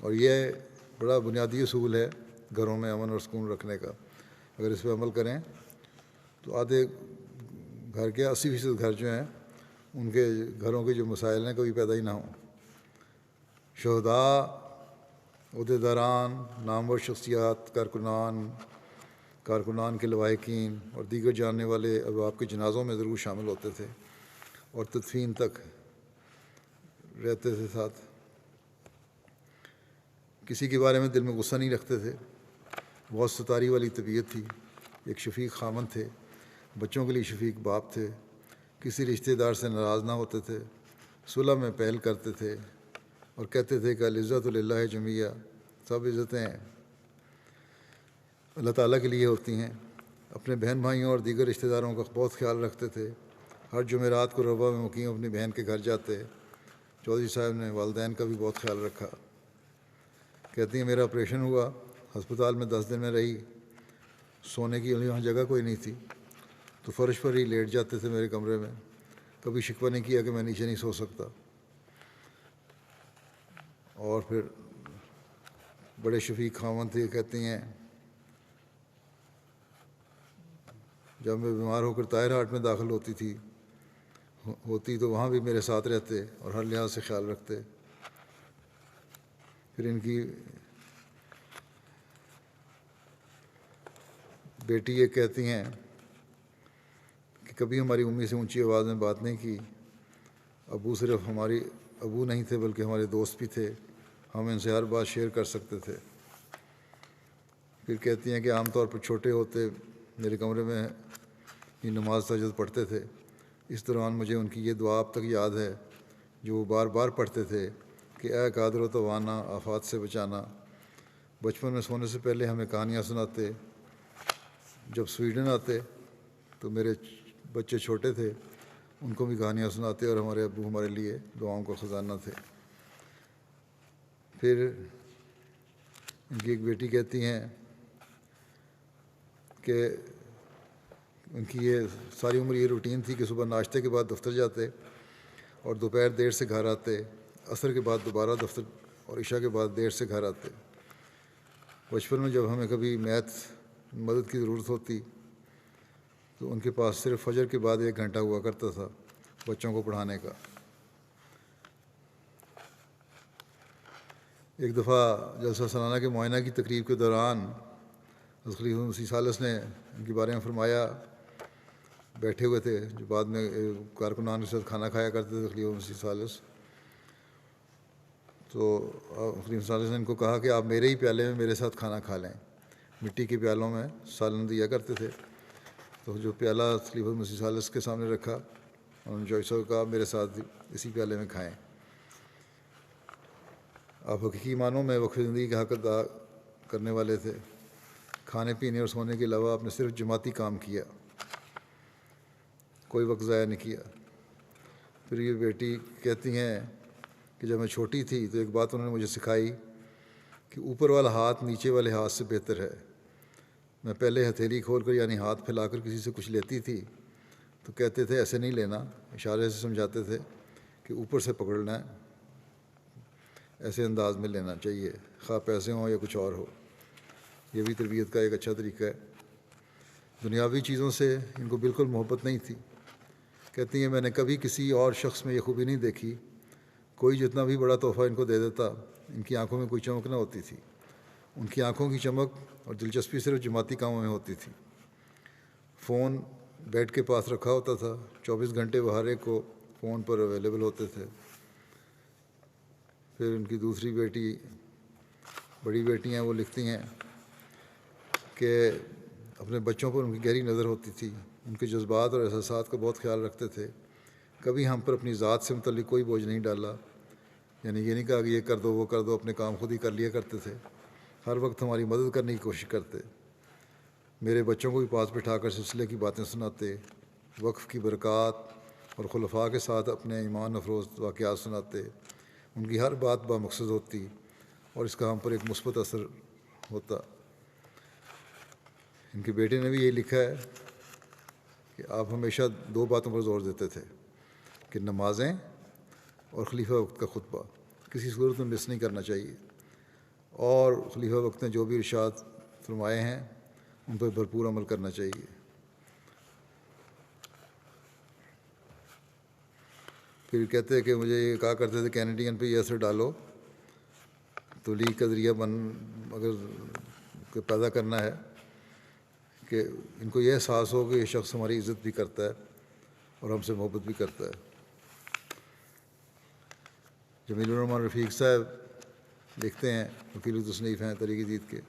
اور یہ بڑا بنیادی اصول ہے گھروں میں امن اور سکون رکھنے کا. اگر اس پہ عمل کریں تو آدھے گھر کے 80% گھر جو ہیں ان کے گھروں کے جو مسائل ہیں کبھی پیدا ہی نہ ہوں. شہداء، عہدیداران، نامور شخصیات، کارکنان کے لواحقین اور دیگر جاننے والے ابواب کے جنازوں میں ضرور شامل ہوتے تھے، اور تدفین تک رہتے تھے ساتھ. کسی کے بارے میں دل میں غصہ نہیں رکھتے تھے. بہت ستاری والی طبیعت تھی. ایک شفیق خامن تھے، بچوں کے لیے شفیق باپ تھے، کسی رشتہ دار سے ناراض نہ ہوتے تھے، صلح میں پہل کرتے تھے، اور کہتے تھے کہ العزت للہ جمیعہ، سب عزتیں اللہ تعالیٰ کے لیے ہوتی ہیں. اپنے بہن بھائیوں اور دیگر رشتہ داروں کا بہت خیال رکھتے تھے. ہر جمعرات کو ربوہ میں مقیم اپنی بہن کے گھر جاتے. چودھری صاحب نے والدین کا بھی بہت خیال رکھا. کہتی ہیں میرا آپریشن ہوا، ہسپتال میں 10 دن میں رہی. سونے کی وہاں جگہ کوئی نہیں تھی، تو فرش پر ہی لیٹ جاتے تھے میرے کمرے میں. کبھی شکوہ نہیں کیا کہ میں نیچے نہیں سو سکتا. اور پھر بڑے شفیق خاوند تھے. کہتی ہیں جب میں بیمار ہو کر طاہر ہاٹ میں داخل ہوتی تو وہاں بھی میرے ساتھ رہتے اور ہر لحاظ سے خیال رکھتے. پھر ان کی بیٹی یہ کہتی ہیں کہ کبھی ہماری امی سے اونچی آواز میں بات نہیں کی. ابو صرف ہماری ابو نہیں تھے بلکہ ہمارے دوست بھی تھے، ہم ان سے ہر بات شیئر کر سکتے تھے. پھر کہتی ہیں کہ عام طور پر چھوٹے ہوتے میرے کمرے میں ہی نماز تہجد پڑھتے تھے. اس دوران مجھے ان کی یہ دعا اب تک یاد ہے جو وہ بار بار پڑھتے تھے کہ اے قادر و توانا، آفات سے بچانا. بچپن میں سونے سے پہلے ہمیں کہانیاں سناتے. جب سویڈن آتے تو میرے بچے چھوٹے تھے، ان کو بھی کہانیاں سناتے، اور ہمارے ابو ہمارے لیے دعاؤں کا خزانہ تھے. پھر ان کی ایک بیٹی کہتی ہیں کہ ان کی یہ ساری عمر یہ روٹین تھی کہ صبح ناشتے کے بعد دفتر جاتے اور دوپہر دیر سے گھر آتے، عصر کے بعد دوبارہ دفتر، اور عشاء کے بعد دیر سے گھر آتے. بچپن میں جب ہمیں کبھی مدد کی ضرورت ہوتی تو ان کے پاس صرف فجر کے بعد 1 گھنٹہ ہوا کرتا تھا بچوں کو پڑھانے کا. ایک دفعہ جلسہ سالانہ کے معائنہ کی تقریب کے دوران حضرت خلیفہ مسیح ثالث نے ان کے بارے میں فرمایا. بیٹھے ہوئے تھے جو بعد میں کارکنان کے ساتھ کھانا کھایا کرتے تھے خلیفہ مسیح ثالث. تو خلیفہ ثالث نے ان کو کہا کہ آپ میرے ہی پیالے میں میرے ساتھ کھانا کھا لیں. مٹی کے پیالوں میں سالن دیا کرتے تھے. تو جو پیالہ خلیفہ مسیح ثالث کے سامنے رکھا، انہوں نے جوائس کو کہا میرے ساتھ اسی پیالے میں کھائیں. آپ حقیقی معنوں میں وقف زندگی کا حق ادا کرنے والے تھے. کھانے پینے اور سونے کے علاوہ آپ نے صرف جماعتی کام کیا، کوئی وقت ضائع نہیں کیا. پھر یہ بیٹی کہتی ہیں کہ جب میں چھوٹی تھی تو ایک بات انہوں نے مجھے سکھائی کہ اوپر والا ہاتھ نیچے والے ہاتھ سے بہتر ہے. میں پہلے ہتھیلی کھول کر یعنی ہاتھ پھیلا کر کسی سے کچھ لیتی تھی تو کہتے تھے ایسے نہیں لینا، اشارے سے سمجھاتے تھے کہ اوپر سے پکڑنا ہے، ایسے انداز میں لینا چاہیے، خواہ پیسے ہوں یا کچھ اور ہو. یہ بھی تربیت کا ایک اچھا طریقہ ہے. دنیاوی چیزوں سے ان کو بالکل محبت نہیں تھی. کہتی ہیں میں نے کبھی کسی اور شخص میں یہ خوبی نہیں دیکھی. کوئی جتنا بھی بڑا تحفہ ان کو دے دیتا، ان کی آنکھوں میں کوئی چمک نہ ہوتی تھی. ان کی آنکھوں کی چمک اور دلچسپی صرف جماعتی کاموں میں ہوتی تھی. فون بیڈ کے پاس رکھا ہوتا تھا، 24 گھنٹے وہ ہر ایک کو فون پر اویلیبل ہوتے تھے. پھر ان کی دوسری بیٹی، بڑی بیٹی ہیں، وہ لکھتی ہیں کہ اپنے بچوں پر ان کی گہری نظر ہوتی تھی، ان کے جذبات اور احساسات کا بہت خیال رکھتے تھے، کبھی ہم پر اپنی ذات سے متعلق کوئی بوجھ نہیں ڈالا، یعنی یہ نہیں کہا کہ یہ کر دو وہ کر دو، اپنے کام خود ہی کر لیا کرتے تھے، ہر وقت ہماری مدد کرنے کی کوشش کرتے، میرے بچوں کو بھی پاس بٹھا کر سلسلے کی باتیں سناتے، وقف کی برکات اور خلفاء کے ساتھ اپنے ایمان افروز واقعات سناتے، ان کی ہر بات بامقصد ہوتی اور اس کا ہم پر ایک مثبت اثر ہوتا۔ ان کے بیٹے نے بھی یہی لکھا ہے کہ آپ ہمیشہ دو باتوں پر زور دیتے تھے کہ نمازیں اور خلیفہ وقت کا خطبہ کسی صورت میں مس نہیں کرنا چاہیے، اور خلیفہ وقت نے جو بھی ارشاد فرمائے ہیں ان پر بھرپور عمل کرنا چاہیے۔ پھر کہتے ہیں کہ مجھے یہ کہا کرتے تھے کینیڈین پہ یہ اثر ڈالو، تولیگ کا ذریعہ اگر پیدا کرنا ہے کہ ان کو یہ احساس ہو کہ یہ شخص ہماری عزت بھی کرتا ہے اور ہم سے محبت بھی کرتا ہے۔ جمیل الرحمٰن رفیق صاحب لکھتے ہیں، وکیل التصنیف ہیں طریق جدید کے،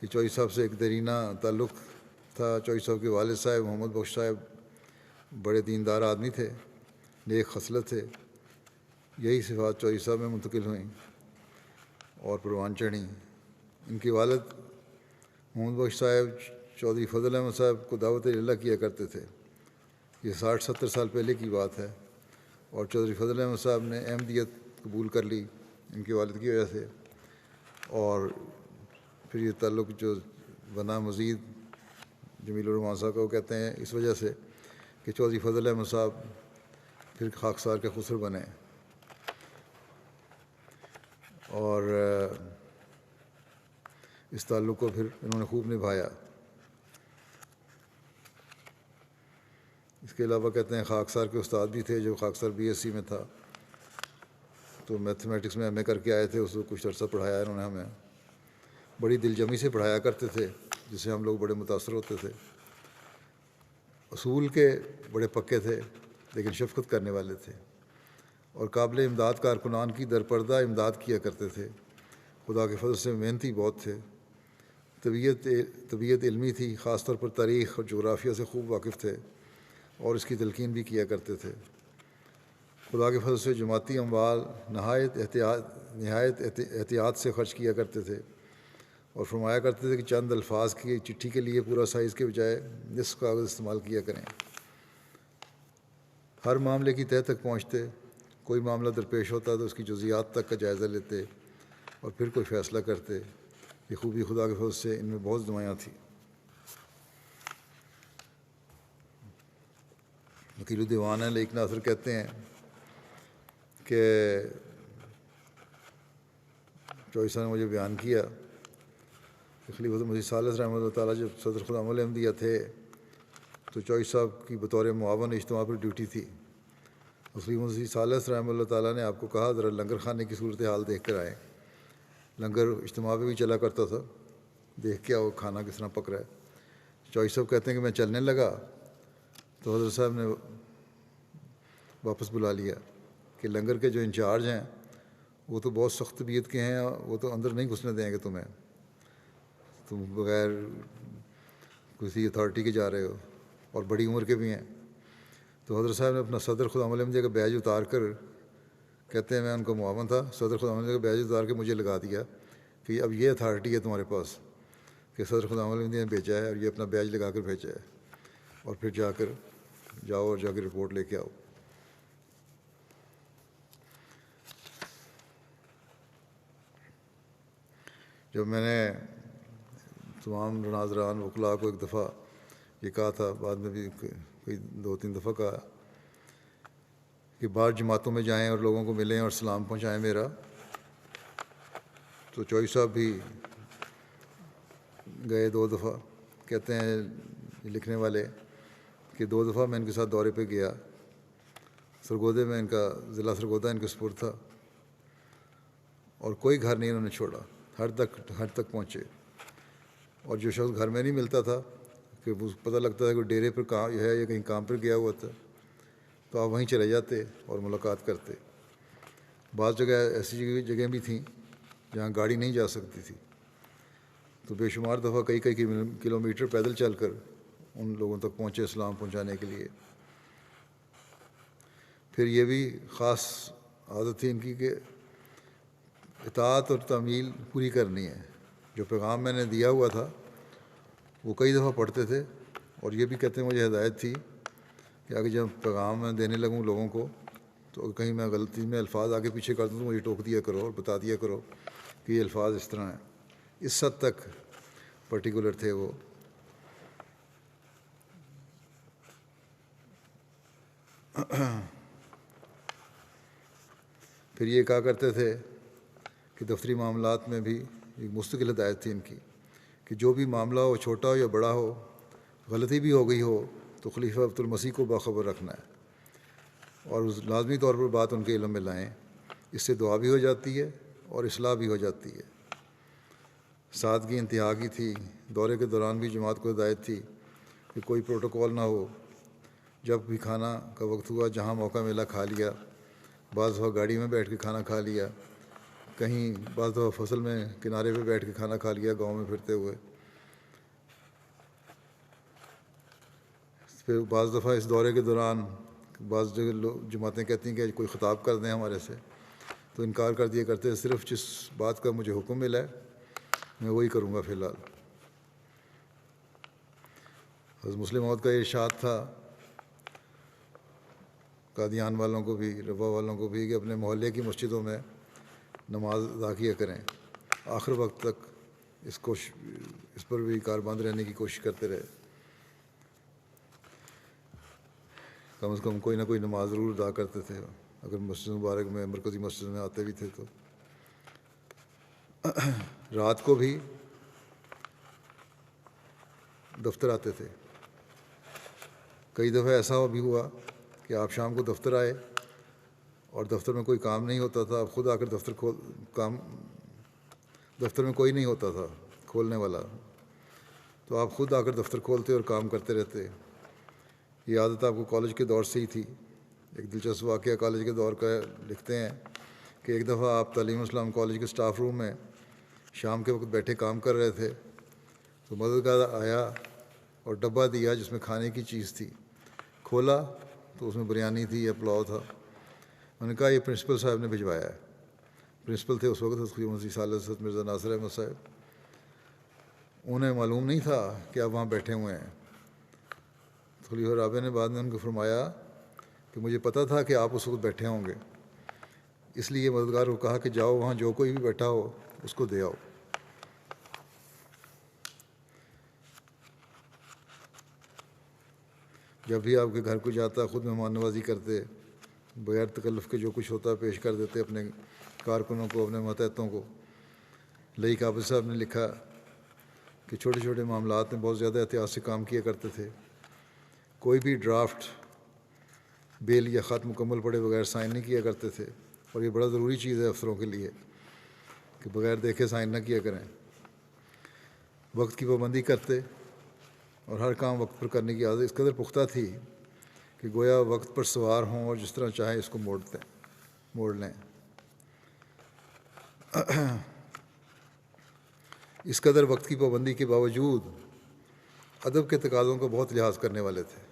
کہ چوئی صاحب سے ایک دیرینہ تعلق تھا۔ چوئی صاحب کے والد صاحب محمد بخش صاحب بڑے دیندار آدمی تھے، نیک خصلت تھے، یہی صفات چوئی صاحب میں منتقل ہوئیں اور پروان چڑھیں۔ ان کے والد محمد بخش صاحب چودھری فضل احمد صاحب کو دعوت اللہ کیا کرتے تھے، یہ 60-70 سال پہلے کی بات ہے، اور چودھری فضل احمد صاحب نے احمدیت قبول کر لی ان کے والد کی وجہ سے، اور پھر یہ تعلق جو بنا مزید جمیل الرحمٰن صاحب کا، وہ کہتے ہیں اس وجہ سے کہ چودھری فضل احمد صاحب پھر خاکسار کے خسر بنے، اور اس تعلق کو پھر انہوں نے خوب نبھایا۔ اس کے علاوہ کہتے ہیں خاکسار کے استاد بھی تھے، جو خاکسار BSc میں تھا، تو میتھمیٹکس میں ایم اے کر کے آئے تھے، اس کو کچھ عرصہ پڑھایا انہوں نے ہمیں، بڑی دل جمی سے پڑھایا کرتے تھے جس سے ہم لوگ بڑے متاثر ہوتے تھے، اصول کے بڑے پکے تھے لیکن شفقت کرنے والے تھے، اور قابل امداد کارکنان کی درپردہ امداد کیا کرتے تھے، خدا کے فضل سے محنتی بہت تھے، طبیعت علمی تھی، خاص طور پر تاریخ اور جغرافیہ سے خوب واقف تھے اور اس کی تلقین بھی کیا کرتے تھے، خدا کے فضل سے جماعتی اموال نہایت احتیاط سے خرچ کیا کرتے تھے، اور فرمایا کرتے تھے کہ چند الفاظ کی چٹھی کے لیے پورا سائز کے بجائے نصف کاغذ استعمال کیا کریں، ہر معاملے کی تہہ تک پہنچتے، کوئی معاملہ درپیش ہوتا تو اس کی جزیات تک کا جائزہ لیتے اور پھر کوئی فیصلہ کرتے، یہ خوبی خدا کے فضل سے ان میں بہت نمایاں تھی۔ وکیل الدیوان ہیں لیک ناصر کہتے ہیں کہ چوئی صاحب نے مجھے بیان کیا کہ خلیفۃ المسیح ثالث رحمۃ اللہ تعالیٰ جب صدر خدام الاحمدیہ تھے تو چوئی صاحب کی بطور معاون اجتماع پر ڈیوٹی تھی، خلیفۃ المسیح ثالث رحمۃ اللہ تعالیٰ نے آپ کو کہا ذرا لنگر خانے کی صورتحال دیکھ کر آئیں، لنگر اجتماع پہ بھی چلا کرتا تھا، دیکھ کے وہ کھانا کس طرح پک رہا ہے۔ چوئی صاحب کہتے ہیں کہ میں چلنے لگا تو حضرت صاحب نے واپس بلا لیا کہ لنگر کے جو انچارج ہیں وہ تو بہت سخت طبیعت کے ہیں، وہ تو اندر نہیں گھسنے دیں گے تمہیں، تم بغیر کسی اتھارٹی کے جا رہے ہو اور بڑی عمر کے بھی ہیں۔ تو حضرت صاحب نے اپنا صدر خدام الاحمدیہ کا بیج اتار کر، کہتے ہیں میں ان کا معاون تھا، صدر خدام الاحمدیہ کا بیج اتار کے مجھے لگا دیا کہ اب یہ اتھارٹی ہے تمہارے پاس کہ صدر خدام الاحمدیہ نے بھیجا ہے اور یہ اپنا بیج لگا کر بھیجا ہے، اور پھر جاؤ اور جا کے رپورٹ لے کے آؤ۔ جب میں نے تمام ناظران وکلاء کو ایک دفعہ یہ کہا تھا، بعد میں بھی کوئی 2-3 دفعہ کہا کہ باہر جماعتوں میں جائیں اور لوگوں کو ملیں اور سلام پہنچائیں میرا، تو چوئی صاحب بھی گئے 2 دفعہ، کہتے ہیں لکھنے والے کہ 2 دفعہ میں ان کے ساتھ دورے پہ گیا، سرگودے میں ان کا ضلع سرگودہ ان کے سپرد تھا، اور کوئی گھر نہیں انہوں نے چھوڑا، ہر تک پہنچے، اور جو شخص گھر میں نہیں ملتا تھا کہ پتہ لگتا تھا کہ ڈیرے پر کہاں ہے یا کہیں کام پر گیا ہوا تھا، تو آپ وہیں چلے جاتے اور ملاقات کرتے۔ بعض جگہ ایسی جگہیں بھی تھیں جہاں گاڑی نہیں جا سکتی تھی، تو بے شمار دفعہ کئی کلومیٹر پیدل چل کر ان لوگوں تک پہنچے اسلام پہنچانے کے لیے۔ پھر یہ بھی خاص عادت تھی ان کی کہ اطاعت اور تعمیل پوری کرنی ہے۔ جو پیغام میں نے دیا ہوا تھا وہ کئی دفعہ پڑھتے تھے، اور یہ بھی کہتے ہیں مجھے ہدایت تھی کہ آگے جب پیغام میں دینے لگوں لوگوں کو تو کہیں میں غلطی میں الفاظ آگے پیچھے کر دوں تو مجھے ٹوک دیا کرو اور بتا دیا کرو کہ یہ الفاظ اس طرح ہیں۔ اس حد تک پرٹیکولر تھے وہ۔ پھر یہ کہا کرتے تھے کہ دفتری معاملات میں بھی ایک مستقل ہدایت تھی ان کی کہ جو بھی معاملہ ہو، چھوٹا ہو یا بڑا ہو، غلطی بھی ہو گئی ہو تو خلیفہ عبد المسیح کو باخبر رکھنا ہے اور لازمی طور پر بات ان کے علم میں لائیں۔ اس سے دعا بھی ہو جاتی ہے اور اصلاح بھی ہو جاتی ہے۔ سادگی انتہا کی تھی۔ دورے کے دوران بھی جماعت کو ہدایت تھی کہ کوئی پروٹوکول نہ ہو، جب بھی کھانا کا وقت ہوا جہاں موقع ملا کھا لیا، بعض دفعہ گاڑی میں بیٹھ کے کھانا کھا لیا، کہیں بعض دفعہ فصل میں کنارے پہ بیٹھ کے کھانا کھا لیا گاؤں میں پھرتے ہوئے۔ پھر بعض دفعہ اس دورے کے دوران بعض جگہ جماعتیں کہتی ہیں کہ کوئی خطاب کر دیں ہمارے سے، تو انکار کر دیا کرتے، صرف جس بات کا مجھے حکم ملا ہے میں وہی کروں گا فی الحال۔ حضرت مسلم موعود کا یہ ارشاد تھا قادیان والوں کو بھی، ربا والوں کو بھی، کہ اپنے محلے کی مسجدوں میں نماز ادا کیا کریں، آخر وقت تک اس پر بھی کاربند رہنے کی کوشش کرتے رہے، کم از کم کوئی نہ کوئی نماز ضرور ادا کرتے تھے اگر مسجد مبارک میں، مرکزی مسجد میں آتے بھی تھے تو۔ رات کو بھی دفتر آتے تھے۔ کئی دفعہ ایسا بھی ہوا کہ آپ شام کو دفتر آئے اور دفتر میں کوئی کام نہیں ہوتا تھا، آپ خود آ کر دفتر میں کوئی نہیں ہوتا تھا کھولنے والا، تو آپ خود آ کر دفتر کھولتے اور کام کرتے رہتے۔ یہ عادت آپ کو کالج کے دور سے ہی تھی۔ ایک دلچسپ واقعہ کالج کے دور کا لکھتے ہیں کہ ایک دفعہ آپ تعلیم اسلام کالج کے سٹاف روم میں شام کے وقت بیٹھے کام کر رہے تھے، تو مددگار آیا اور ڈبہ دیا جس میں کھانے کی چیز تھی، کھولا تو اس میں بریانی تھی یا پلاؤ تھا۔ انہوں نے کہا یہ پرنسپل صاحب نے بھجوایا ہے۔ پرنسپل تھے اس وقت مسیح حضرت مرزا ناصر احمد صاحب۔ انہیں معلوم نہیں تھا کہ آپ وہاں بیٹھے ہوئے ہیں۔ خلیفہ رابع نے بعد میں ان کو فرمایا کہ مجھے پتہ تھا کہ آپ اس وقت بیٹھے ہوں گے، اس لیے مددگار کو کہا کہ جاؤ وہاں جو کوئی بھی بیٹھا ہو اس کو دے آؤ۔ جب بھی آپ کے گھر کو جاتا خود مہمان نوازی کرتے، بغیر تکلف کے جو کچھ ہوتا پیش کر دیتے اپنے کارکنوں کو، اپنے ماتحتوں کو۔ لئی قابل صاحب نے لکھا کہ چھوٹے چھوٹے معاملات میں بہت زیادہ احتیاط سے کام کیا کرتے تھے۔ کوئی بھی ڈرافٹ، بیل یا خط مکمل پڑے بغیر سائن نہیں کیا کرتے تھے، اور یہ بڑا ضروری چیز ہے افسروں کے لیے کہ بغیر دیکھے سائن نہ کیا کریں۔ وقت کی پابندی کرتے اور ہر کام وقت پر کرنے کی عادت اس قدر پختہ تھی کہ گویا وقت پر سوار ہوں اور جس طرح چاہیں اس کو موڑ لیں۔ اس قدر وقت کی پابندی کے باوجود ادب کے تقاضوں کا بہت لحاظ کرنے والے تھے۔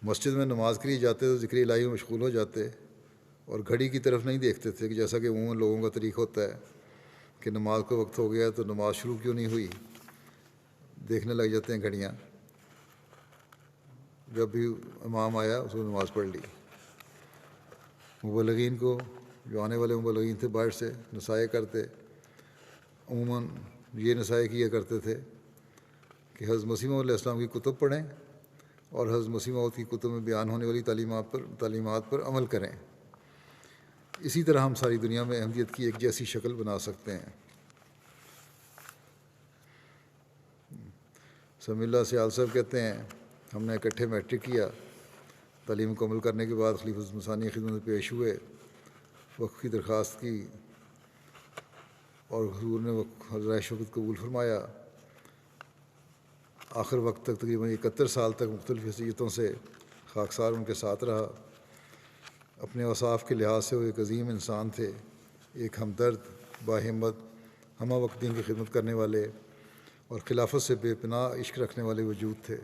مسجد میں نماز کے لیے جاتے تو ذکر الہی میں مشغول ہو جاتے اور گھڑی کی طرف نہیں دیکھتے تھے کہ جیسا کہ عموماً لوگوں کا طریق ہوتا ہے کہ نماز کا وقت ہو گیا تو نماز شروع کیوں نہیں ہوئی، دیکھنے لگ جاتے ہیں گھڑیاں۔ جب بھی امام آیا اس کو نماز پڑھ لی۔ مبلغین کو، جو آنے والے مبلغین تھے باہر سے، نصائح کرتے، عموماً یہ نصائح کیا کرتے تھے کہ حضرت مسیح موعود علیہ السلام کی کتب پڑھیں اور حضرت مسیح موعود کی کتب میں بیان ہونے والی تعلیمات پر عمل کریں۔ اسی طرح ہم ساری دنیا میں احمدیت کی ایک جیسی شکل بنا سکتے ہیں۔ سمی اللہ سیال صاحب کہتے ہیں ہم نے اکٹھے میٹرک کیا، تعلیم مکمل کرنے کے بعد خلیفہ ثانی خدمت میں پیش ہوئے، وقف کی درخواست کی اور حضور نے رائے شفقت قبول فرمایا۔ آخر وقت تک تقریباً 71 سال تک مختلف حیثیتوں سے خاکسار ان کے ساتھ رہا۔ اپنے اوصاف کے لحاظ سے وہ ایک عظیم انسان تھے، ایک ہمدرد، باہمت، ہمہ وقت دین کی خدمت کرنے والے اور خلافت سے بے پناہ عشق رکھنے والے وجود تھے۔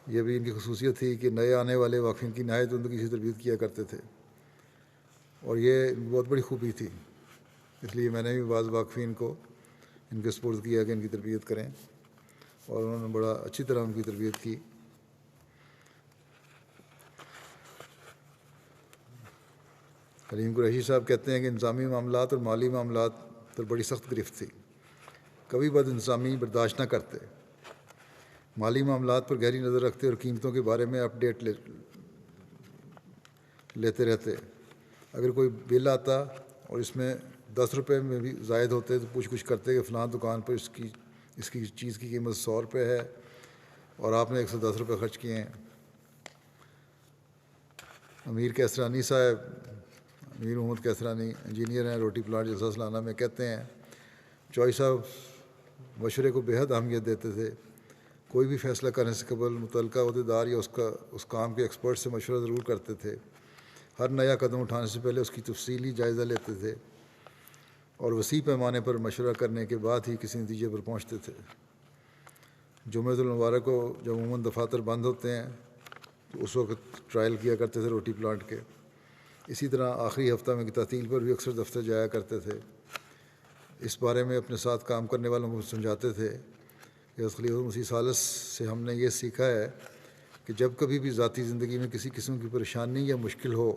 یہ بھی ان کی خصوصیت تھی کہ نئے آنے والے واقفین کی نہایت عمدگی سے تربیت کیا کرتے تھے، اور یہ بہت بڑی خوبی تھی۔ اس لیے میں نے بھی بعض واقفین کو ان کے سپرد کیا کہ ان کی تربیت کریں، اور انہوں نے بڑا اچھی طرح ان کی تربیت کی۔ حلیم قریشی صاحب کہتے ہیں کہ انتظامی معاملات اور مالی معاملات پر بڑی سخت گرفت تھی، کبھی بد انتظامی برداشت نہ کرتے، مالی معاملات پر گہری نظر رکھتے اور قیمتوں کے بارے میں اپڈیٹ لیتے رہتے۔ اگر کوئی بل آتا اور اس میں 10 روپے میں بھی زائد ہوتے تو پوچھ گچھ کرتے کہ فلاں دکان پر اس کی چیز کی قیمت 100 روپے ہے اور آپ نے 110 روپے خرچ کیے ہیں۔ امیر کیسرانی صاحب، امیر محمد کیسرانی انجینئر ہیں، روٹی پلانٹ جلسہ سلانہ میں کہتے ہیں چوئی صاحب مشورے کو بے حد اہمیت دیتے تھے۔ کوئی بھی فیصلہ کرنے سے قبل متعلقہ عہدیدار یا اس کام کے ایکسپرٹ سے مشورہ ضرور کرتے تھے۔ ہر نیا قدم اٹھانے سے پہلے اس کی تفصیلی جائزہ لیتے تھے اور وسیع پیمانے پر مشورہ کرنے کے بعد ہی کسی نتیجے پر پہنچتے تھے۔ جمعۃ المبارک کو جب عموماً دفاتر بند ہوتے ہیں تو اس وقت ٹرائل کیا کرتے تھے روٹی پلانٹ کے۔ اسی طرح آخری ہفتہ میں کی تعطیل پر بھی اکثر دفتر جایا کرتے تھے۔ اس بارے میں اپنے ساتھ کام کرنے والوں کو سمجھاتے تھے کہ حضرت خلیفہ مسیح ثالث سے ہم نے یہ سیکھا ہے کہ جب کبھی بھی ذاتی زندگی میں کسی قسم کی پریشانی یا مشکل ہو